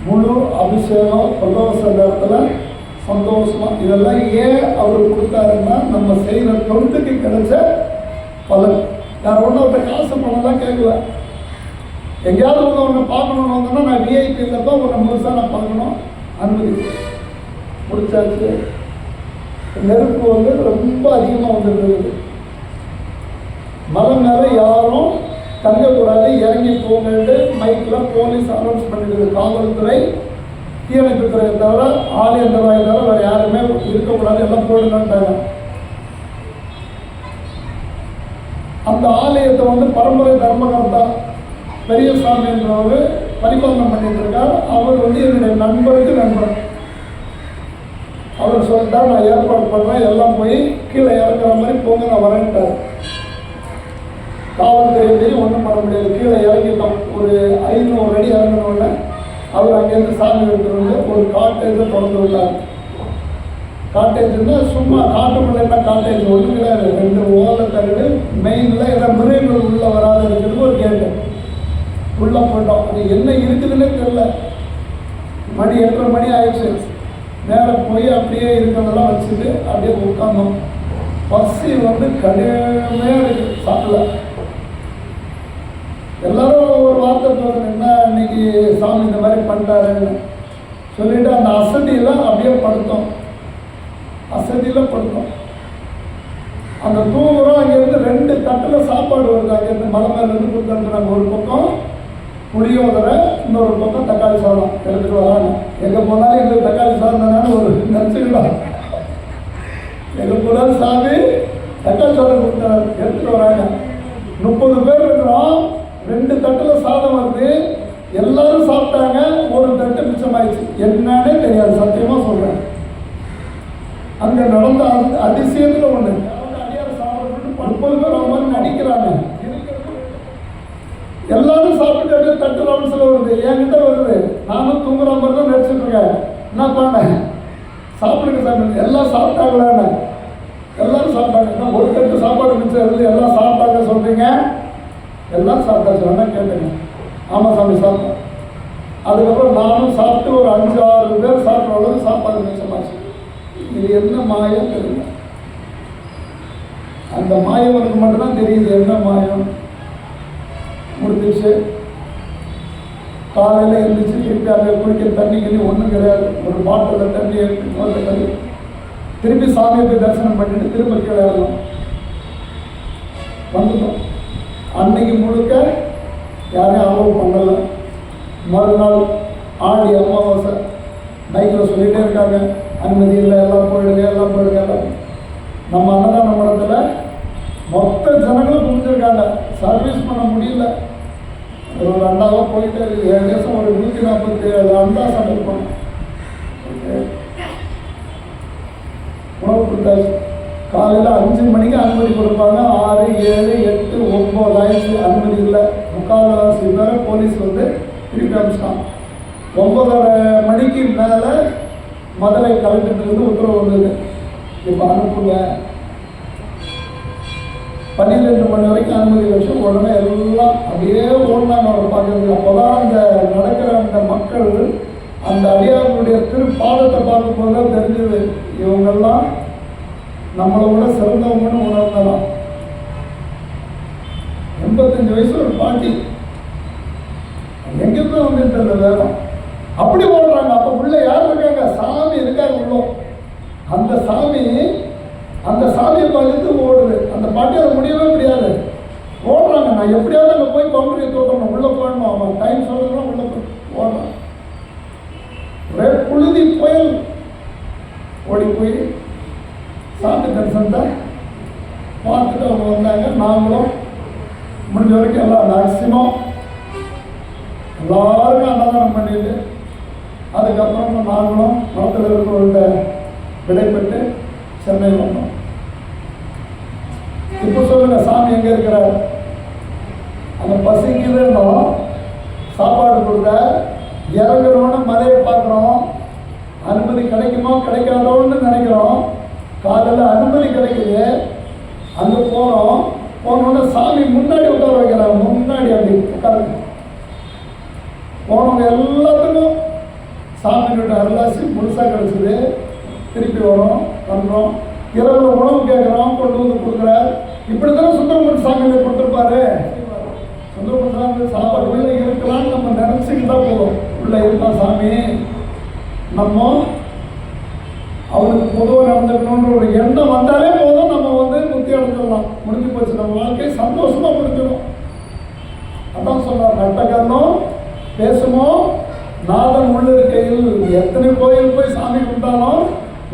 முழு அபிஷேகம் பிரதோஷ நேரத்தில் சந்தோஷமாக. இதெல்லாம் ஏன் அவர் கொடுத்தாருன்னா நம்ம செய்கிற தொண்டுக்கு கிடைச்ச பலன். யார் ஒன்றும் அவர்கிட்ட காசு பணம்லாம் கேட்கல. எங்கேயாவது ஒன்று பார்க்கணுன்னு வந்தோன்னா நான் விஐபி இல்லைப்பா உன்னை முழுசாக நான் பார்க்கணும், அனுமதி முடிச்சாச்சு. நெருப்பு ரொம்ப அதிகமாக வந்துருக்குது. மலை மேலே யாரும் தங்கக்கூடாது, இறங்கி போங்கன்ட்டு மைக்கில் போலீஸ் அனௌன்ஸ் பண்ணிடுது. காவல்துறை, தீயணைப்புத்துறையை தவிர, ஆலயந்தராயை தவிர வேறு யாருமே இருக்கக்கூடாது, எல்லாம் போயிடலான்ட்டாங்க. அந்த ஆலயத்தை பரம்பரை தர்மகர்த்தா பெரியசாமி என்றவர் பரிபாலனை பண்ணிட்டு இருக்கார். அவர் என்னுடைய நண்பருக்கு நண்பர். அவர் சொல்லிட்டார், நான் ஏற்பாடு பண்ணுறேன், எல்லாம் போய் கீழே இறக்குற மாதிரி போங்க, நான் வரேன்ட்டார். காவல்துறையிலையும் ஒன்றும் பண்ண முடியாது. கீழே இறங்கிட்டோம். ஒரு 500 அடி இறங்கினோடனே அவர் அங்கேருந்து சாமி எடுத்துட்டு ஒரு காட்டேஜை திறந்து விட்டார். காட்டேஜ்னா சும்மா காட்டுக்குள்ள என்ன காட்டேஜ் ஒன்றும் கிடையாது. 2 ஓலை தகடு, மெயினில் எல்லாம் மிருகங்கள் உள்ளே வராது இருக்கிறது ஒரு கேட்டு. உள்ளே போயிட்டோம். அது என்ன இருக்குதுன்னே தெரியல. மணி 8:30 மணி ஆயிடுச்சு. நேரம் போய் அப்படியே இருக்கிறதெல்லாம் வச்சுட்டு அப்படியே உட்காந்தோம். பசி கடுமையாக இருக்குது, சாப்பிடல. எல்லாரும் ஒரு வார்த்தை போதும், என்ன இன்னைக்கு சாமி இந்த மாதிரி பண்ணிட்டாருன்னு சொல்லிட்டு அந்த அசதியெல்லாம் அப்படியே படுத்தோம். அந்த தூங்குறோம். அங்கேருந்து 2 தட்டில் சாப்பாடு வருது. அங்கேருந்து மலை மேலேருந்து கொடுத்துருக்குறாங்க. ஒரு பக்கம் புளியோதரை, இன்னொரு பக்கம் தக்காளி சாதம் எடுத்துகிட்டு வராங்க. எங்கே போனாலும் எங்களுக்கு தக்காளி சாதம் தானே ஒரு நினச்சிக்கலாம். எங்கே போனாலும் சாமி தக்காளி சாதம் கொடுத்தாரு, எடுத்துகிட்டு வராங்க. 30 பேர் இருக்கிறோம். 2 தட்டில் சாதம் வருது. எல்லாரும் சாப்பிட்டாங்க. ஒரு தட்டு மிச்சமாயிடுச்சு. என்னன்னே தெரியாது, சத்தியமாக சொல்கிறேன். அங்கே நடந்த அதிசயத்தில் ஒன்று, அடியார் சாப்பிட்டு 30 பேர் அவங்க மாதிரி நடிக்கிறாங்க. எல்லாரும் சாப்பிட்டு அப்படியே தட்டு ரவுண்ட்ஸில் வருது, என்கிட்ட வருது. நானும் தூங்குற மாதிரி தான் நடிச்சுட்டு இருக்கேன். என்ன பண்ணேன், சாப்பிடுங்க சாப்பிடுங்க. எல்லாம் சாப்பிட்டாங்களான்னு. எல்லாரும் சாப்பிட்டாங்க. ஒரு தட்டு சாப்பாடு மிச்சம் இருந்து எல்லாம் சாப்பிட்டாங்க சொல்கிறீங்க. எல்லாம் சாப்பிட்டாச்சு, வேணா கேட்டுங்க. ஆமாம் சாமி சாப்பிட்டேன். அதுக்கப்புறம் நானும் சாப்பிட்டு ஒரு 5-6 பேர் சாப்பிட்ற அளவுக்கு சாப்பாடு மிச்சமாச்சு. இது என்ன மாயம் தெரியல. அந்த மாயவனுக்கு மட்டும்தான் தெரியுது என்ன மாயம். முடிஞ்சிச்சு. காலையில் எழுந்திரிச்சு திருப்பி அங்கே குடிக்கிற தண்ணி ஒன்றும் கிடையாது. ஒரு பாட்டில் தண்ணி எடுத்து தண்ணி திருப்பி சாமியை போய் தரிசனம் பண்ணிட்டு திரும்ப கீழே இறங்கணும். வந்துட்டோம். அன்னைக்கு முழுக்க யாரையும் அலோவ் பண்ணலை. மறுநாள் ஆடி அமாவாசை பைக்கில் சொல்லிகிட்டே இருக்காங்க, அனுமதி இல்லை, எல்லாம் போயிடுங்க, எல்லாம் போயிடுங்க. எல்லாம் நம்ம அன்னதான மடத்தில் மொத்த ஜனங்களும் புரிஞ்சிருக்காங்க. சர்வீஸ் பண்ண முடியல. ஒரு அண்டாவாக போயிட்டு இருக்குது. 7 தேசம் ஒரு 147 அண்டா சமையல் பண்ணோம். உணவு கொடுத்தாச்சு. காலையில் 5 மணிக்கு அனுமதி கொடுப்பாங்க. 6, 7, 8, 9 ஆயிடுச்சு. அனுமதி இல்லை. 3/4 பேரை போலீஸ் திருப்பி அனுப்பிச்சிட்டான். 9:30 மணிக்கு மேலே மதுரை கலெக்டர்லேருந்து உத்தரவு வந்தது, இப்போ அனுப்புங்க. 12 மணி வரைக்கும் அனுமதி வச்சு உடனே எல்லாம் அப்படியே ஓடினாங்க அவர் பார்க்குறது. அப்போ தான் அந்த நடக்கிற அந்த மக்கள் அந்த அடியார்களுடைய திருப்பாதத்தை பார்க்கும்போது தான் தெரிஞ்சது, இவங்கெல்லாம் நம்மளை விட சிறந்தவங்கன்னு உணர்ந்தலாம். 85 வயசு ஒரு பாட்டி எங்கேருந்து வந்துட்டு வேகம். உள்ள யார் இருக்காங்க? சாமி இருக்காங்க உள்ள. அந்த சாமியை பார்த்து ஓடுது. அந்த பாட்டியால் முடியவே முடியாது, ஓடுறாங்க. நான் எப்படியாவது அங்கே போய் பவுண்டரியை தோட்டணும், உள்ளே போயிடணும். அவன் டைம் சொல்றதுலாம் உள்ளே போய் ஓடுறான். ஒரே புழுதி புயல். ஓடி போய் சாமி தரிசனத்தை பார்த்துட்டு அவங்க வந்தாங்க. நாங்களும் முடிஞ்ச வரைக்கும் எல்லாம் மேக்சிமம் எல்லாருக்கும் அன்னதானம் பண்ணிட்டு அதுக்கப்புறம் நாங்களும் மரத்தில் இருக்கிறவர்கிட்ட விடைபெற்று சென்னை வந்தோம். இப்போ சொல்லுங்க, சாமி எங்கே இருக்கிறார்? அந்த பசிக்குதுன்னோம், சாப்பாடு கொடுக்க இறங்குறோன்னு மலையை பார்க்குறோம். அனுமதி கிடைக்குமோ கிடைக்காதோன்னு நினைக்கிறோம். காலையில் அனுமதி கிடைக்குது, அங்கே போகிறோம். போனோடனே சாமி முன்னாடி உட்கார வைக்கிறாங்க. முன்னாடி அப்படி உட்காருங்க. போனவங்க எல்லாத்துக்கும் சாமியோட அருளாசி முழுசாக கிடச்சிது. திருப்பி வரோம், பண்ணுறோம். இரவு உணவு கேட்குறோம், கொண்டு வந்து கொடுக்குறார். இப்படி தானே சுந்தரமூர்த்தி சாமியை கொடுத்துருப்பாரு. சுந்தரமூர்த்தி சாமி சாப்பாடு உள்ளே இருக்கலாம்னு நம்ம நினச்சிக்கிட்டா போதும். உள்ளே இருப்பான் சாமி, நம்ம அவனுக்கு பொதுவாக நடந்துக்கணுன்ற ஒரு எண்ணம் வந்தாலே போதும். நம்ம முக்தி அடைஞ்சிடலாம். முடிஞ்சு போச்சு, நம்ம வாழ்க்கை சந்தோஷமாக முடிஞ்சிடும். அதான் சொல்றார், நட்டகர்ணம் பேசுமோ நாதன் உள்ள இருக்கையில். எத்தனை கோயில் போய் சாமி கும்பிட்டாலும்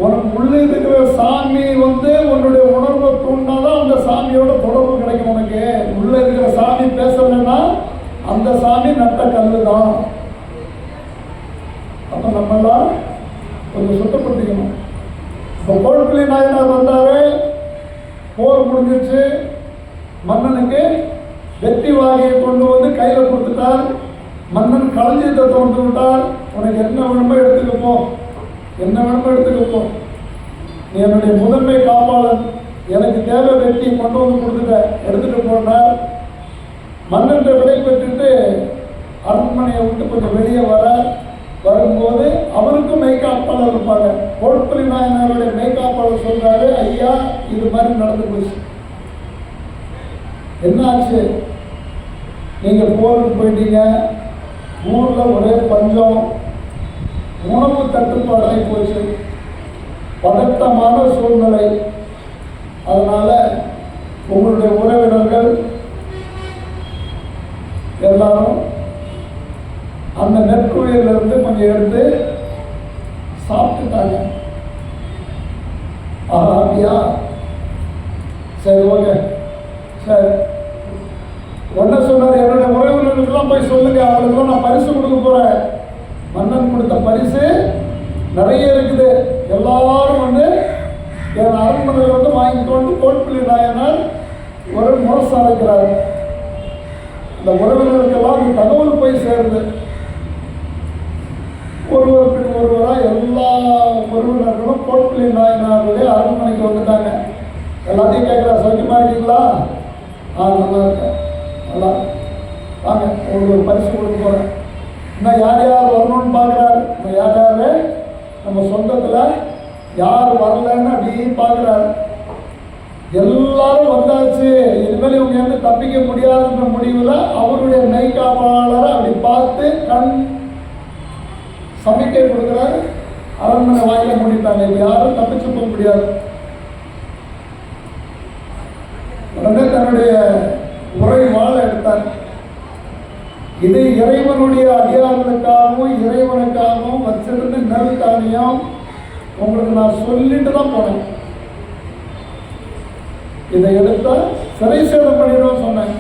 உனக்கு உள்ள இருக்கிற சாமி உன்னுடைய உணர்வை தூண்டாதான் அந்த சாமியோட தொடர்பு கிடைக்கும். உனக்கு உள்ள இருக்கிற சாமி பேசலைன்னா அந்த சாமி நட்ட கல்லு தான். அப்ப நம்ம எல்லாம் கொஞ்சம் சுத்தப்படுத்திக்கணும். இப்போ கோட்புலி நாயனார் வந்தாரு, போர் முடிஞ்சிச்சு. மன்னனுக்கு வெற்றி வாகையை கொண்டு வந்து கையில் கொடுத்துட்டார். மன்னன் களஞ்சியத்தை தோன்று விட்டார். உனக்கு என்ன வேணுமோ எடுத்துக்கப்போ, என்ன வேணுமோ எடுத்துக்கப்போ, நீ என்னுடைய முதன்மை காப்பாளன், எனக்கு தேவை வெற்றி கொண்டு வந்து கொடுத்துட்ட, எடுத்துட்டு போனார். மன்னன் விடை பெற்றுட்டு அரண்மனையை விட்டு கொஞ்சம் வெளியே வரும்போது அவருக்கும் மெய்காப்பாளர் இருப்பாங்க. கோட்புலி நாயனாருடைய மெய்காப்பாளர் சொல்றாரு, ஐயா இது மாதிரி நடந்து போச்சு, என்ன ஆச்சு? நீங்க போருக்கு போயிட்டீங்க, ஊர்ல ஒரே பஞ்சம், உணவு தட்டுப்பாடாகி போச்சு, பதட்டமான சூழ்நிலை. அதனால உங்களுடைய உறவினர்கள் எல்லாரும் அந்த நெற்குழியிலிருந்து கொஞ்சம் எடுத்து சாப்பிட்டுட்டாங்க. அப்படியா? சரி, ஓகே, சரி. உடனே சொன்னார், என்னுடைய உறவினர்களுக்கெல்லாம் போய் சொல்லுங்க, அவங்களுக்குலாம் நான் பரிசு கொடுக்க போறேன். மன்னன் கொடுத்த பரிசு நிறைய இருக்குது. எல்லாரும் என் அரண்மனையில் வாங்கிட்டு கோட்புலி நாயனார் ஒரு முரசு அழைக்கிறார். இந்த உறவினருக்கெல்லாம் அந்த தகவல் போய் சேருது. ஒருவர் பின் ஒருவராக எல்லா உறவினர்களும் கோட்புலி நாயனாருடைய அரண்மனைக்கு வந்துட்டாங்க. எல்லாத்தையும் கேட்குறா, சௌக்கியமா இருக்கீங்களா? நல்லா இருக்கேன், நல்லா வாங்க, உங்களுக்கு ஒரு பரிசு கொடுக்க போகிறேன். இன்னும் யார் யார் வரணும்னு பார்க்குறாரு. இன்னும் யார் யார் நம்ம சொந்தத்தில் யார் வரலன்னு அப்படி பார்க்குறாரு. எல்லாரும் வந்தாச்சு, இனிமேல் இவங்க தப்பிக்க முடியாதுன்ற முடிவில் அவருடைய மெய்காப்பாளரை அப்படி பார்த்து கண் சமிக்கை கொடுக்குறாரு. அரண்மனை வாயில மூடிட்டாங்க, இப்போ யாரும் தப்பிச்சு போக முடியாது. உடனே தன்னுடைய உரை வாழை எடுத்தார். இது இறைவனுடைய அடியார்களுக்காகவும் இறைவனுக்காகவும் வச்சிருந்த நெருத்தானியம் உங்களுக்கு நான் சொல்லிட்டு தான் போனேன். இதை எடுத்தா சிறை சேதம் பண்ணிடும் சொன்னேன்.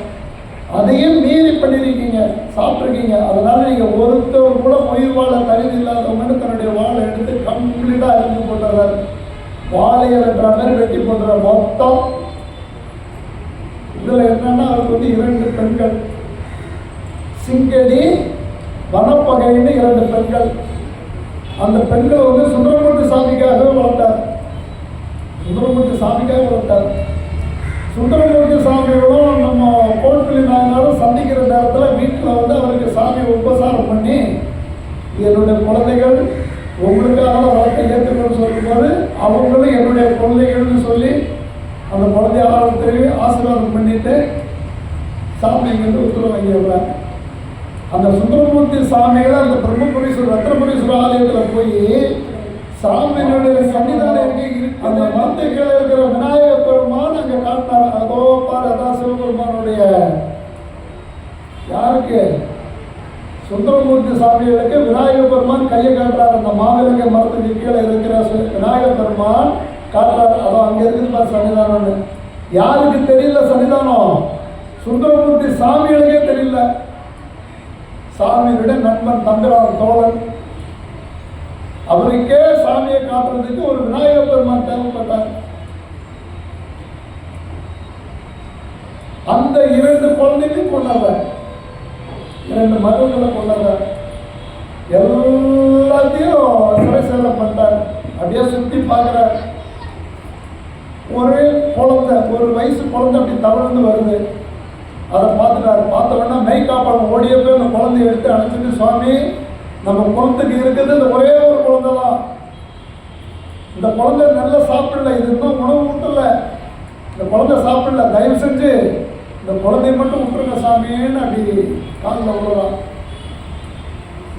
அதையும் மீறி பண்ணிருக்கீங்க, சாப்பிட்ருக்கீங்க. அதனால நீங்க ஒருத்தர் கூட உயிர் வாழ தகுதி இல்லாதவங்கன்னு தன்னுடைய வாழை எடுத்து கம்ப்ளீட்டா அழிஞ்சு போட்டுறாரு. வாழையை வெட்டுற மாதிரி வெட்டி போட்டுற மொத்தம். இதுல என்னன்னா அவருக்கு 2 பெண்கள், சிங்கடி வனப்பகைன்னு 2 பெண்கள். அந்த பெண்கள் சுந்தரமூர்த்தி சாமிக்காகவே வளர்த்தார். சுந்தரமூர்த்தி சாமிக்காக வளர்த்தார். சுந்தரமூர்த்தி சாமியோடும் நம்ம கோட்புலி நாயனாரும் சந்திக்கிற நேரத்தில் வீட்டில் அவருக்கு சாமி உபசாரம் பண்ணி, என்னுடைய குழந்தைகள் உங்களுக்காக வளர்த்து ஏற்றுக்கணும்னு சொல்லும்போது அவங்களும் என்னுடைய குழந்தைகள்னு சொல்லி அந்த குழந்தைய தெரிவி ஆசீர்வாதம் பண்ணிட்டு சாமி உத்தரவு வாங்கிடுறாங்க. அந்த சுந்தரமூர்த்தி சாமிகளை அந்த பிரம்மபுரீஸ்வரர் ரத்னபுரீஸ்வரர் ஆலயத்தில் போய் மரத்துக்கு கீழே இருக்கிற விநாயக பெருமான் அங்க காட்டினார். அதோ பாரு, அதான் சிவபெருமானுடைய யாருக்கு சுந்தரமூர்த்தி சாமிகளுக்கு விநாயக பெருமான் கையை காட்டுறார். அந்த மாவிலங்க மரத்துக்கு கீழே இருக்கிற விநாயக பெருமான் காட்டுறார். அதோ அங்க இருக்குது பாரு சன்னிதானம். யாருக்கு தெரியல சன்னிதானம்? சுந்தரமூர்த்தி சாமிகளுக்கே தெரியல. சாமியுடைய நண்பன் தம்பிரான் தோழன், அவருக்கே சாமியை காட்டுறதுக்கு ஒரு விநாயக பெருமான் தேவைப்பட்டார். அந்த 2 குழந்தைகளையும் கொண்டாடுறார், 2 மகன்களை கொண்டாடுறார். எல்லாத்தையும் சிறைசேதம் பண்ணிட்டார். அப்படியே சுற்றி பார்க்குறார். ஒரு குழந்தை, 1 வயசு குழந்தை அப்படி தவழ்ந்து வருது. அதை பார்த்துட்டாரு. பார்த்த உடனே மெய்காப்பாளன் ஓடிய போய் அந்த குழந்தைய எடுத்து அணைச்சிட்டு, சுவாமி நம்ம குளத்துக்கு இருக்குது இந்த ஒரே ஒரு குழந்தை தான், இந்த குழந்தை நல்லா சாப்பிடல, இது இன்னும் உணவு ஊட்டல, இந்த குழந்தை சாப்பிடல, தயவு செஞ்சு இந்த குழந்தைய மட்டும் விட்டுருங்க சாமின்னு அப்படி காலில் விடுறான்.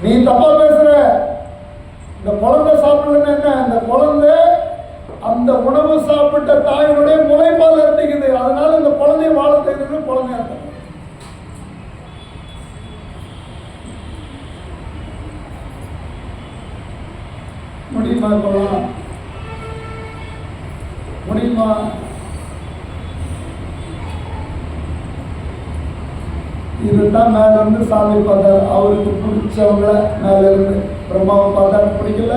நீ தப்பா பேசுற, இந்த குழந்தை சாப்பிடலன்னு என்ன? இந்த குழந்தை அந்த உணவு சாப்பிட்ட தாயினுடைய முளைப்பால் இருந்துக்குது, அதனால இந்த குழந்தைய வாழ செய்து குழந்தையா முடியுமா? சொல்லலாம் முடியுமா? இதுதான் மேல இருந்து சாமி பார்த்தார். அவருக்கு பிடிச்சவங்கள மேல இருந்து பிரம்மாவை பார்த்தாரு, பிடிக்கல.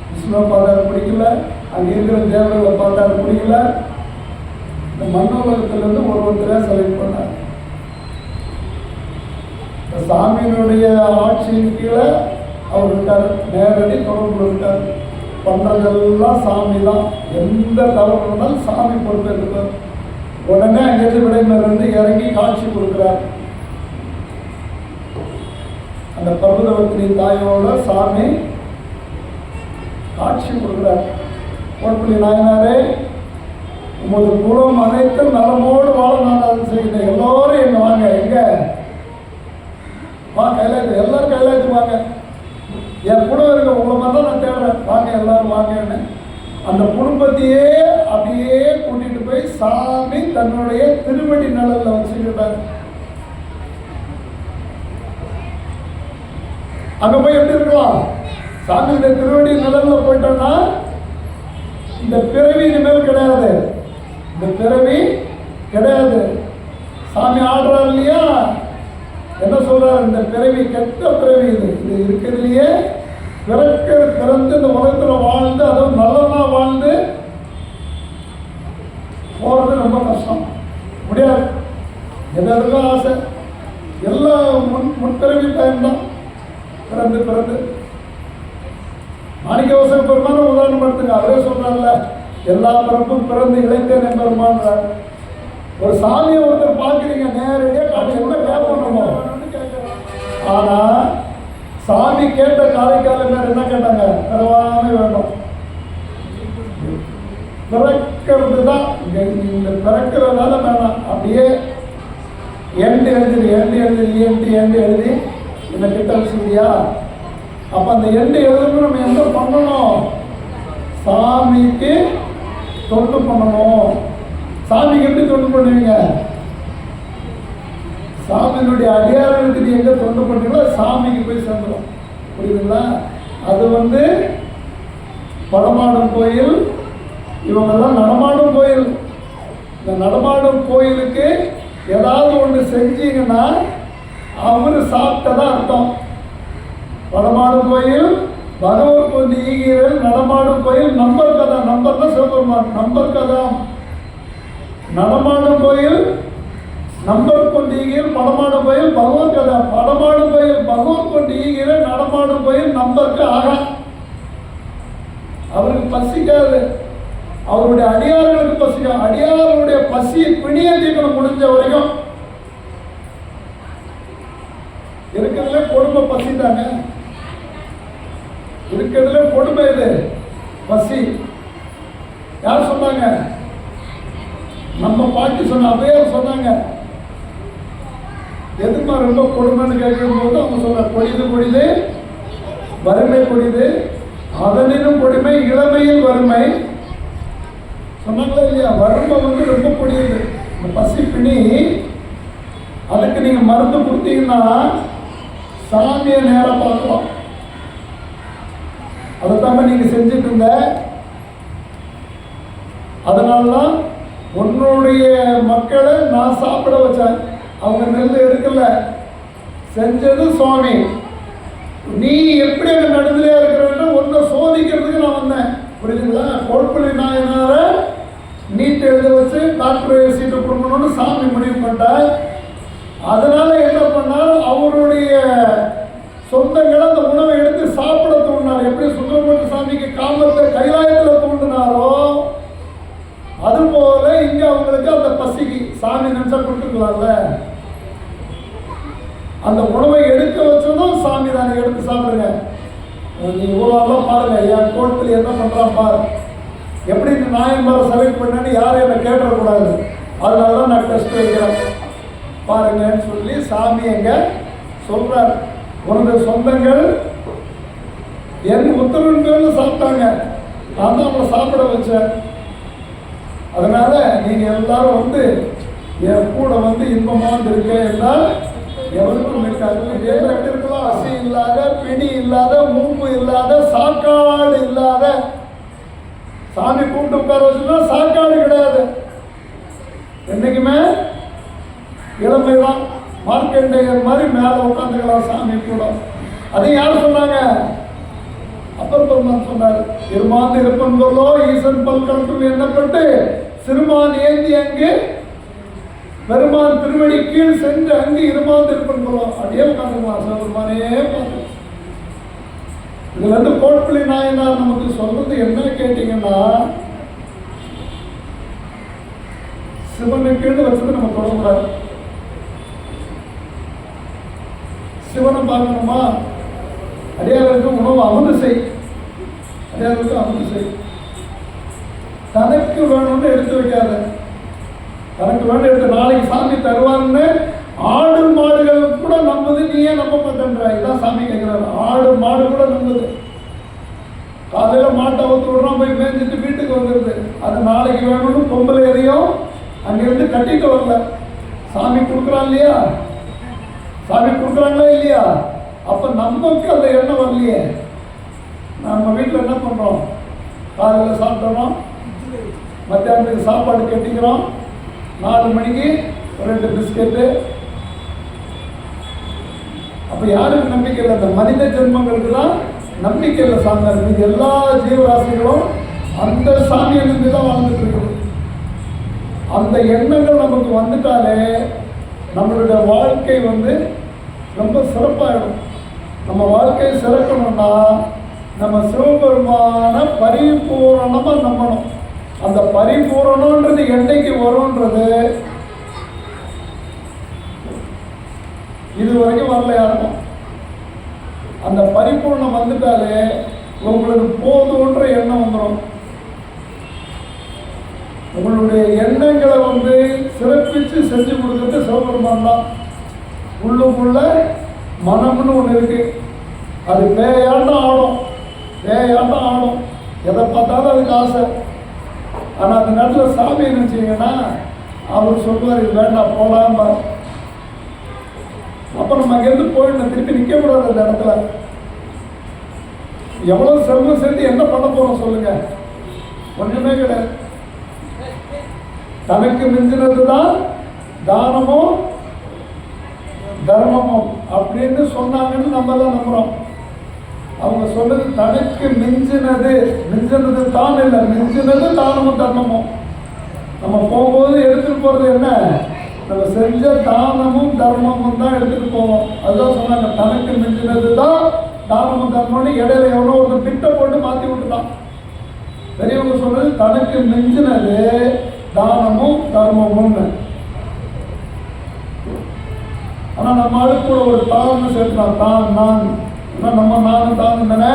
விஷ்ணுவை பார்த்தாரு, பிடிக்கல. அங்கே இருக்கிற தேவர்களை பார்த்தாரு, பிடிக்கல. இந்த மன்னோலகத்திலிருந்து ஒருத்தரை செலக்ட் பண்ணார். சாமியினுடைய ஆட்சியின் கீழே அவர் இருக்கார், நேரடி தொடர்பு இருக்கார். பண்றதெல்லாம் சாமி தான். எந்த தவறு இருந்தாலும் சாமி பொறுப்பேற்கிறார். உடனே அங்கிருந்து விடைமேலிருந்து இறங்கி காட்சி கொடுக்கிறார். அந்த பிரபுதவத்தினி தாயோட சாமி காட்சி கொடுக்கிறார். பொற்புலி நாயனாரே, உமது குலம் அனைத்தும் நலமோடு வாழ நான் அதை செய்கிறேன். எல்லோரும் என்ன வாங்க, எங்க வா கைலாயத்து, எல்லாரும் கைலாயத்து வாங்க, என் கூட இருக்க உங்களை மாதிரி தான் நான் தேடுறேன், வாங்க எல்லாரும் வாங்கன்னு அந்த குடும்பத்தையே அப்படியே கூட்டிட்டு போய் சாமி தன்னுடைய திருவடி நலல்ல வச்சுக்கிட்டார். அங்க போய் எப்படி இருக்கலாம்? சாமியுடைய திருவடி நலல்ல போயிட்டோம்னா இந்த பிறவி இனிமேல் கிடையாது, இந்த பிறவி கிடையாது. சாமி ஆடுறாரு இல்லையா, என்ன சொல்றாரு? இந்த பிறவி கெட்ட பிறவி, இது இருக்கிறதுலையே பிறந்து இந்த உலகத்துல வாழ்ந்து அதுவும் நல்லதா வாழ்ந்து போறது ரொம்ப கஷ்டம், முடியாது. எதற்கும் ஆசை எல்லாம் முன்பிறவி பயன்தான். பிறந்து மாணிக்கவாசக பெருமான உதாரணம் எடுத்துங்க. அவரே சொல்றாருல்ல, எல்லா பிறப்பும் பிறந்து இளைத்தேன் என்பெருமான்றார். ஒரு சாமியை ஒருத்தர் பார்க்குறீங்க, நேரடியாக காட்சி கூட கேட்போம். ஆனா சாமி கேட்ட காரைக்கால பேர் என்ன கேட்டாங்க? பிறவாமை வேண்டும், பிறக்கிறது தான். இந்த பிறக்கிறதால வேணாம், அப்படியே எண்டு எழுதி இந்த கிட்ட வச்சுக்கிறியா? அப்ப அந்த எண்டு எழுதுன்னு நம்ம என்ன பண்ணணும்? சாமிக்கு தொண்டு பண்ணணும். சாமிக்கு எப்படி தொண்டு பண்ணுவீங்க? சாமியினுடைய அடியார்களுக்கு எங்க தொண்டு பண்ணீங்களோ சாமிக்கு போய் சேர்ந்துடும். புரியுதுங்களா? அது படமாடும் கோயில், இவங்கெல்லாம் நடமாடும் கோயில். இந்த நடமாடும் கோயிலுக்கு ஏதாவது ஒன்று செஞ்சீங்கன்னா அவரு சாப்பிட்டதான் அர்த்தம். படமாடும் கோயில், பகவத் கொண்டு ஈகிறல், நடமாடும் கோயில், நம்பர் கதா. நம்பர் தான் சிவபெருமான், நம்பர் கதா. நடமாடும் கோயில் நம்பர் கொண்டு ஈகிறல், படமாடும் கோயில் பகவத் கதா. படமாடும் கோயில் பகவத் கொண்டு ஈகிறல், நடமாடும் கோயில் நம்பருக்கு ஆகா. அவருக்கு பசிக்காது, அவருடைய அடியார்களுக்கு பசிக்கும். அடியார்களுடைய பசியை பிணிய தீர்க்கணும் முடிஞ்ச வரைக்கும். இருக்கிறதுல கொடுமை பசி தாங்க, இருக்கிறதுல கொடுமை இது பசி. யார் சொன்னாங்க? நம்ம பாட்டி சொன்ன அவையார் சொன்னாங்க. எதுமா ரொம்ப கொடுமைன்னு கேட்கும் போது அவங்க சொல்ற, கொடிது வறுமை கொடிது, அதனினும் கொடுமை இளமையில் வறுமை, சொன்னாங்களா இல்லையா? வறுமை வந்து ரொம்ப கொடியது. இந்த பசி பிணி, அதுக்கு நீங்கள் மருந்து கொடுத்தீங்கன்னா சாமியை நேராக பார்க்கலாம். அதைத்தாம நீங்கள் செஞ்சுட்டு இருந்த. அதனாலதான் உன்னுடைய மக்களை நான் சாப்பிட வச்சேன். அவங்க நெல் எடுக்கல, செஞ்சது சுவாமி. நீ எப்படி அங்கே நடுநிலையா இருக்கிறன்னு ஒன்றை சோதிக்கிறதுக்கு நான் வந்தேன். புரியுதுங்களா? கோட்புலி நாயனார நீட் எழுத வச்சு டாக்டர் சீட்டை கொடுக்கணும்னு சாமி முடிவு பண்ணிட்டார். அதனால என்ன பண்ணார், அவருடைய சொந்தங்களை அந்த உணவை எடுத்து சாப்பிட தூண்டினார். எப்படி சுந்தரமூர்த்தி சாமிக்கு காமத்தை கைலாயத்தில் தூண்டினாரோ அதுபோல இங்க அவங்களுக்கு அந்த பசிக்கு சாமி நினைச்சா கொடுத்துக்கலாம்ல. அந்த உணவை எடுக்க வச்சதும் சாமி தானே, எடுத்து சாப்பிடுங்க. நீ இவ்வளோலாம் பாருங்க, என் கோட்டத்தில் என்ன பண்றான் பாரு, எப்படி இந்த நாயன்மாரை செலக்ட் பண்ணு யாரும் என்னை கேட்டக்கூடாது. அதனால தான் நான் டெஸ்ட் வைக்கிறேன் பாருங்கன்னு சொல்லி சாமி எங்க சொல்றார். உனது சொந்தங்கள் என் உத்தரவுன்னு சாப்பிட்டாங்க, நான் தான் அவங்களை சாப்பிட வச்சேன். அதனால நீங்க எல்லாரும் வந்து என் கூட வந்து இன்பமாக இருக்க என்றால் எவருக்கும் இருக்கலாம். அசி இல்லாத, பிடி இல்லாத, மூப்பு இல்லாத, சாக்காடு இல்லாத. சாமி கூப்பிட்டு உட்கார வச்சுன்னா சாக்காடு கிடையாது. என்னைக்குமே இளமைதான். மார்க்கண்டேயர் மாதிரி மேலே உட்காந்துக்கலாம் சாமி கூட. அதையும் யார் சொன்னாங்க? அப்பர் பெருமான் சொன்னார். இருமாந்து இருப்பன்களோ ஈசன் பல்கலத்தில் எண்ணப்பட்டு சிறுமான் ஏந்தி அங்கு பெருமான் திருவடி கீழ் சென்று அங்கு இருமாந்து இருப்பன்களோ அப்படியே உட்காந்துக்கலாம். சிவபெருமானே பார்த்து இதுல இருந்து கோட்புலி நாயனார் நமக்கு சொல்றது என்ன கேட்டீங்கன்னா, சிவனுக்கு வச்சது நம்ம தொடங்கக்கூடாது. சிவனை பார்க்கணுமா, அடியாருக்கு உணவு அமுது செய், அடியாருக்கு அமுது செய். தனக்கு வேணும்னு எடுத்து வைக்காத. தனக்கு வேணும் எடுத்து நாளைக்கு சாமி தருவான்னு ஆடு மாடுகள் கூட நம்புது, நீ ஏன் நம்ப மாட்டேன்ற? இதான் சாமி கேட்கிறாரு. ஆடு மாடு கூட நம்புது. காலையில மாட்டை ஊத்து விடுறோம், போய் மேய்ஞ்சிட்டு வீட்டுக்கு வந்துடுது. அது நாளைக்கு வேணும்னு பொம்பளை எதையும் அங்கிருந்து கட்டிட்டு வரல. சாமி கொடுக்குறான் இல்லையா? சாமி கொடுக்குறாங்களா இல்லையா? அப்ப நமக்கு அந்த எண்ணம் வரலையே. நம்ம வீட்டில் என்ன பண்றோம்? காலையில் சாப்பிட்றோம், மத்தியானத்துக்கு சாப்பாடு கட்டிக்கிறோம், 4 மணிக்கு 2 பிஸ்கெட்டு. அப்ப யாருக்கு நம்பிக்கை இல்லை? அந்த மனித ஜென்மங்களுக்கு தான் நம்பிக்கை இல்லை. சாமி இருக்கு. எல்லா ஜீவராசிகளும் அந்த சாமியை நம்பி தான் வாழ்ந்துட்டு இருக்குது. அந்த எண்ணங்கள் நமக்கு வந்துட்டாலே நம்மளுடைய வாழ்க்கை வந்து ரொம்ப சிறப்பாயிடும். நம்ம வாழ்க்கையை சிறக்கணும்னா நம்ம சிவபெருமான பரிபூரணமா நம்பணும். அந்த பரிபூரணன்றது என்னைக்கு வரும்ன்றது இதுவரைக்கும் வரல யாருக்கும். அந்த பரிபூர்ணம் வந்துட்டாலே உங்களுக்கு போதுன்ற எண்ணம் வந்துடும். உங்களுடைய எண்ணங்களை வந்து சிறப்பிச்சு செஞ்சு கொடுக்குறது சிவபெருமான் தான். உள்ளுக்குள்ள மனம்னு ஒன்று இருக்கு, அது பேயாட்டம் ஆடும், பேயாட்டம் ஆடும். எதை பார்த்தாலும் அதுக்கு ஆசை. ஆனால் அந்த நேரத்தில் சாமி நினச்சிங்கன்னா அவர் சொல்லுவார், இது வேண்டாம் போகலாம்பா. அப்போ நம்ம அங்கேருந்து போயிடணும், திருப்பி நிற்கக்கூடாது அந்த இடத்துல. எவ்வளோ செல்வம் சேர்த்து என்ன பண்ண போகிறோம் சொல்லுங்க? ஒன்றுமே கிடையாது. தனக்கு மிஞ்சினது தான் தானமும் தர்மமும் அப்படின்னு சொன்னாங்கன்னு நம்ம எல்லாம் நம்புறோம். அவங்க சொல்றது தனக்கு மிஞ்சினது, மிஞ்சினது தான் இல்லை, மிஞ்சினது தானமும் தர்மமும். நம்ம போகும்போது எடுத்துட்டு போறது என்ன? நம்ம செஞ்ச தானமும் தர்மமும் தான் எடுத்துட்டு போவோம். அதுதான் சொன்னாங்க, தனக்கு மிஞ்சினது தான் தானமும் தர்மம்னு. இடையில எவனோ ஒரு திட்ட போட்டு மாற்றி விட்டுட்டான். பெரியவங்க சொல்றது தனக்கு மிஞ்சினது தானமும் தர்மமும். ஆனா நம்ம ஆளுக்கு கூட ஒரு தான்னு சேர்த்துலாம், தான் நான். நம்ம நானும் தானும் தானே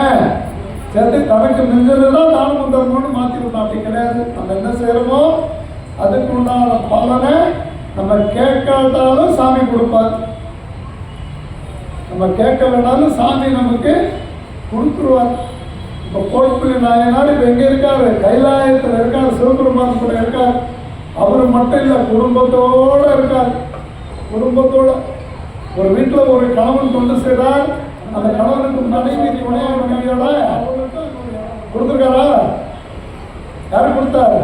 சேர்த்து தனக்கு மிஞ்சதுதான் தானமும் தர்மம்னு மாற்றி விட்டோம். அப்படி கிடையாது. நம்ம என்ன செய்யறோமோ அதுக்கு உண்டான பலனை நம்ம கேட்காட்டாலும் சாமி கொடுப்பார். நம்ம கேட்க வேணாலும் சாமி நமக்கு கொடுத்துருவார். இப்போ கோட்புலி நாயனார் இப்போ எங்கே இருக்காரு? கைலாயத்தில் இருக்கார், சிவபெருமான் கூட இருக்கார். அவர் மட்டும் இல்லை, குடும்பத்தோடு இருக்கார். குடும்பத்தோட ஒரு வீட்டில் ஒரு கணவன் தொண்டு செய்கிறார். அந்த கணவனுக்கு மனைவி துணையாக மனைவியோட கொடுத்துருக்காரா? யாரு கொடுத்தார்?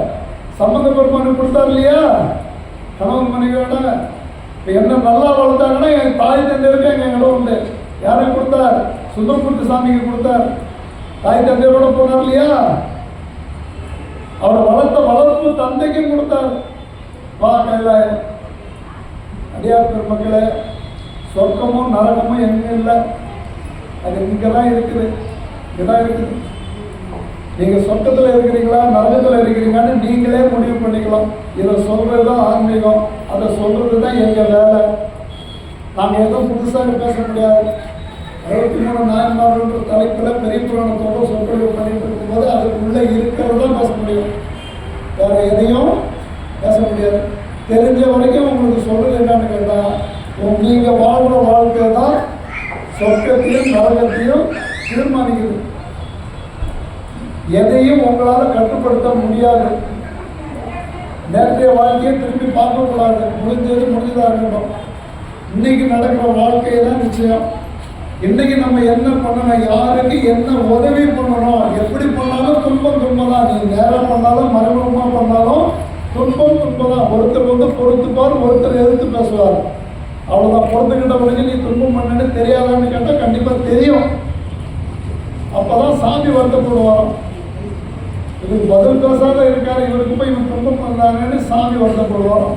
சம்பந்த பெருமானுக்கு கொடுத்தார் இல்லையா? கணவன் மனைவியோட இப்போ என்ன நல்லா வளர்த்தாங்கன்னா என் தாய் தந்தையருக்கு எங்கள் இடம் உண்டு. யாருக்கு கொடுத்தார்? சுந்தரமூர்த்தி சாமிக்கு கொடுத்தார். தாய் தந்தையோட போனார் இல்லையா? அவரை வளர்த்த வளர்ப்பு தந்தைக்கும் கொடுத்தார். வா கைலாயம். அடியார் பெருமக்களே, சொர்க்கமும் நரகமும் எங்க இல்லை, அது இங்கதான் இருக்குது. இங்கதான் இருக்குது. நீங்க சொர்க்கத்தில் இருக்கிறீங்களா நரகத்தில் இருக்கிறீங்கன்னு நீங்களே முடிவு பண்ணிக்கலாம். இதை சொல்றதுதான் ஆன்மீகம், அதை சொல்றது தான் எங்க வேலை. நாங்கள் எதுவும் புதுசாக பேச முடியாது. 63 நாயன்மார்ன்ற தலைப்பில் பெரிய புராணத்தோட சொற்பொழிவு பண்ணிட்டு இருக்கும்போது அதுக்குள்ளே இருக்கிறதா பேச முடியும், வேற எதையும் பேச முடியாது. தெரிஞ்ச வரைக்கும் உங்களுக்கு சொல்றது என்னன்னு கேட்டால், நீங்கள் வாழ்கிற வாழ்க்கை தான் சொர்க்கத்தையும் நரகத்தையும் தீர்மானிக்குது. எதையும் உங்களால் கட்டுப்படுத்த முடியாது. நேற்றைய வாழ்க்கையை திரும்பி பார்க்கக்கூடாது. முடிஞ்சது முடிஞ்சதாக இருக்கணும். இன்னைக்கு நடக்கிற வாழ்க்கையை தான் நிச்சயம். இன்னைக்கு நம்ம என்ன பண்ணணும், யாருக்கு என்ன உதவி பண்ணணும், எப்படி பண்ணாலும் துன்பம் துன்பம் தான். நீ நேரம் பண்ணாலும் மறைமுகமாக பண்ணாலும் துன்பம் துன்பம் தான். ஒருத்தர் வந்து பொறுத்துப்பார், ஒருத்தர் எதிர்த்து பேசுவார். அவ்வளோதான். பொறுத்துக்கிட்டவனுக்கு நீ துன்பம் பண்ணன்னு தெரியாதான்னு கேட்டால் கண்டிப்பாக தெரியும். அப்போதான் சாமி வருத்தப்படுவார். இதுக்கு பதில் பேசாத இருக்காரு, இவருக்கு போய் இவன் துன்பம் பண்ணாங்கன்னு சாமி வருத்தப்படுவார்.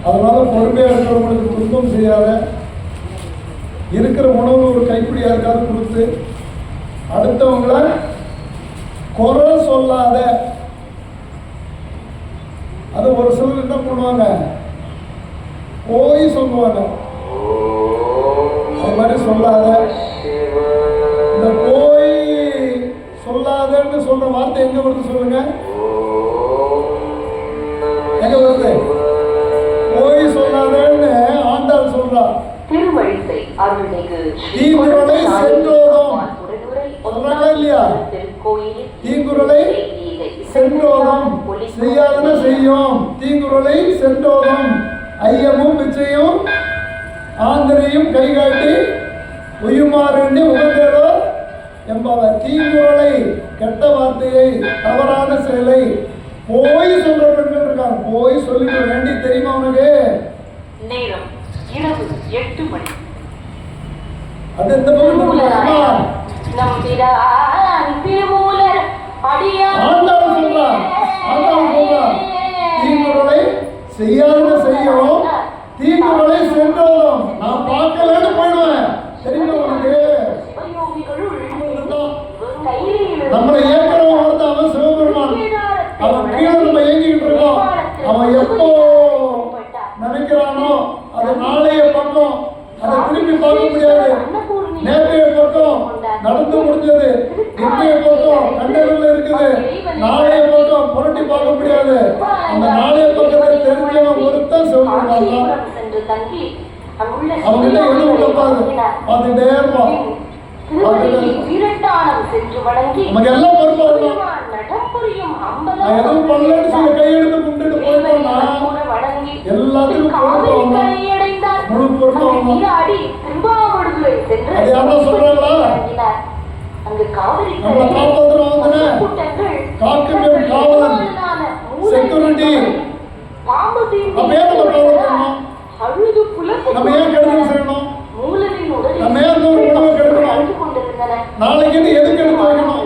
அதனால பொறுமையாக இருக்கிறவங்களுக்கு துன்பம் செய்யாத, இருக்கிற உணவு ஒரு கைப்பிடி யாருக்காவது கொடுத்து அடுத்தவங்களை குறை சொல்லாத. அது ஒரு சிலர் என்ன பண்ணுவாங்க, போய் சொல்லுவாங்க. அது மாதிரி சொல்லாத. இந்த போய் சொல்லாதன்னு சொல்ற வார்த்தை எங்க வருது சொல்லுங்க? எங்க வருது? போய் சொல்லாதன்னு ஆண்டாள் சொல்றா. திருவழிசை அருள்மிகு தீங்குறளை சென்றோதும் சொல்றாங்களா இல்லையா? தீங்குறளை சென்றோதும் செய்யாதன செய்யும். தீங்குறளை சென்றோதும் ஐயமும் பிச்சையும் ஆந்தரையும் கைகாட்டி உயுமாறு உகந்ததோ என்பவர். தீங்குறளை, கெட்ட வார்த்தையை, தவறான செயலை போய் சொல்ற பெண்கள் இருக்காங்க. போய் சொல்லிக்க வேண்டி தெரியுமா உனக்கு? நேரம் இரவு 8 மணி. அது இந்த பக்கம் நம் பிரான் திருமூலர் அடியார் ஆண்டாள் சொல்றா. ஆண்டாள் சொல்றா, தீங்குறளை செய்யாத செய்யும், தீங்குறளை சென்றோம். நான் பார்க்கலன்னு போயிடுவேன். தெரியுமா உனக்கு? நம்மளை இயக்கிறவன் ஒருத்த அவன் சிவபெருமான். அவன் கீழே நம்ம இயங்கிக்கிட்டு இருக்கோம். அவன் எப்போ நினைக்கிறானோ அது நாளைய பக்கம், அதை திரும்பி பார்க்க முடியாது. நேற்றைய பக்கம் நடந்து முடிஞ்சது, இன்றைய பக்கம் கண்டறிவில் இருக்குது, நாளைய பக்கம் புரட்டி பார்க்க முடியாது. அந்த நாளைய பக்கத்தை தெரிஞ்சவன் ஒருத்தன் சிவபெருமான் தான். அவங்ககிட்ட எது உள்ள பார்த்துட்டே இருப்பான். நமக்கு எல்லாம் பொறுப்பாக நான் எதுவும் பண்ணலன்னு சொல்லி கையெழுத்து கும்பிட்டு போயிட்டோம்னா எல்லாத்துக்கும் முழு பொறுப்பாக. அது யாரும் சொல்றாங்களா? நம்மளை காப்பாற்றுறவங்க காக்கும் காவலன் செக்யூரிட்டி. நம்ம ஏன் நம்ம காவல் நம்ம ஏன் கெடுதல் செய்யணும்? நம்ம ஏன் ஒரு உணவை கெடுக்கணும்? நாளைக்கு எதுக்கு எடுத்து வைக்கணும்?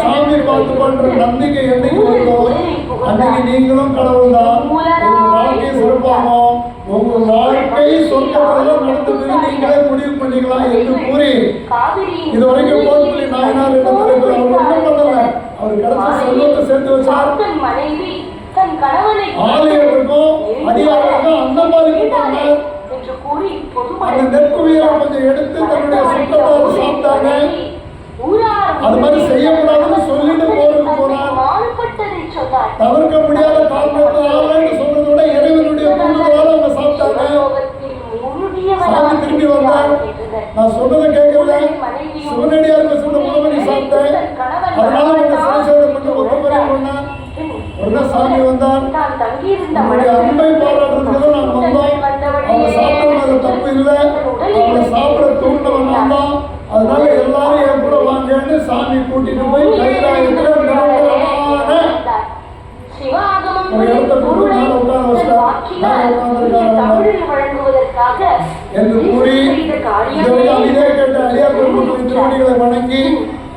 சாமி பார்த்து பண்ற நம்பிக்கை என்னைக்கு வருதோ அன்னைக்கு நீங்களும் கடவுள் தான். உங்க வாழ்க்கை சிறப்பாகும், உங்க வாழ்க்கை சொர்க்கத்துல நடத்துவது நீங்களே முடிவு பண்ணிக்கலாம் என்று கூறி இதுவரைக்கும் கோட்புலி நாயனார் என்ற தலைவர் அவர் ஒன்றும் பண்ணல. அவர் கிடைச்ச செல்வத்தை சேர்த்து வச்சார். ஆலயங்களுக்கும் அடியார்களுக்கும் அந்த மாதிரி கொடுத்தாங்க. அந்த நெற்குவியை கொஞ்சம் எடுத்து தன்னுடைய சுத்தத்தால் சாப்பிட்டாங்க. அது மாதிரி செய்யக்கூடாதுன்னு சொல்லிட்டு போறதுக்கு போறார். தவிர்க்க முடியாத காரணத்தால் சொல்றதை விட இறைவனுடைய தூண்டுதலால் அவங்க சாப்பிட்டாங்க. சாமி திரும்பி வந்தார். நான் சொன்னதை கேட்கல. சாமி கூட்டிட்டு போய் கைலாயத்துல நிரந்தரமான சிவாகமம் ஒரு இடத்த கொண்டு மேல உட்கார வச்சிட்டார். தமிழில் வழங்குவதற்காக என்று கூறி இதே கேட்ட அடியார் பெருமக்களின் திருவடிகளை வணங்கி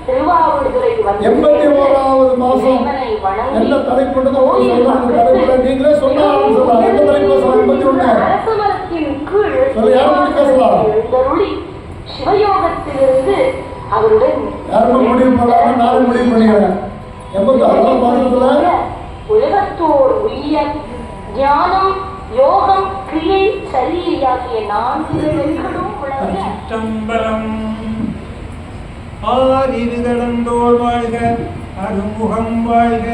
திருவாவூர்துறை 81வது மாசம் என்ன தலைப்புன்றதோ சொல்றாங்க. அந்த தலைப்புல நீங்களே சொல்ல ஆரம்பிச்சலாம். எந்த தலைப்பு சொல்லலாம்? 81 அரசமரத்தின் கீழ் சொல்லி யார் பத்தி பேசலாம்? எழுந்தருளி சிவயோகத்திலிருந்து அவருடன் யாருமே முடிவு பண்ணாம நானும் முடிவு பண்ணிக்கிறேன். 86வது மாசத்துல உலகத்தோர் உய்ய ஞானம் யோகம் கிரியை சரியாகிய 4 வெண்களும் விளங்க சிற்றம்பலம் ஆதிருதளந்தோள் வாழ்க அருமுகம் வாழ்க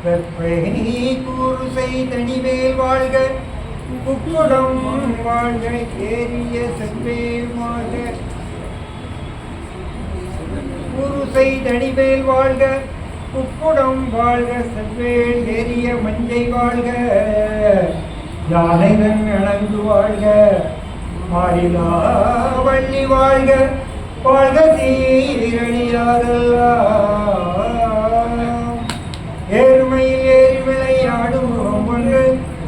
வெப்பை கூறுசை தனிவேல் வாழ்க புக்குடம் வாழ்க ஏறிய செவ்வேல் வாழ்க கூறுசை தனிவேல் வாழ்க புக்குடம் வாழ்க செவ்வேல் ஏறிய மஞ்சை வாழ்க யானைகள் அணங்கு வாழ்க மாறிலா வள்ளி வாழ்க வாழ்க தீரணியாதெல்லாம் ஏறுமையில் ஏறி விளையாடும் முகம் ஒன்று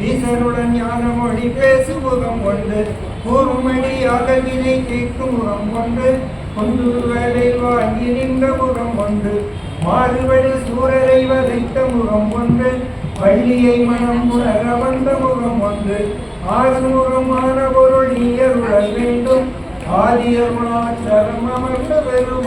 ஈசனுடன் ஞான மொழி பேசும் முகம் ஒன்று கூறுமணி அகவினை கேட்கும் முகம் ஒன்று கொண்டு வேலை வாங்கி நின்ற முகம் ஒன்று மாறுவழி சூரரை வதைத்த முகம் ஒன்று வள்ளியை மனம் உணர வந்த முகம் ஒன்று ஆறுமுகமான பொருள் நீயருளல் வேண்டும் ஆதியருணாச்சலம் அமர்ந்த பெரும்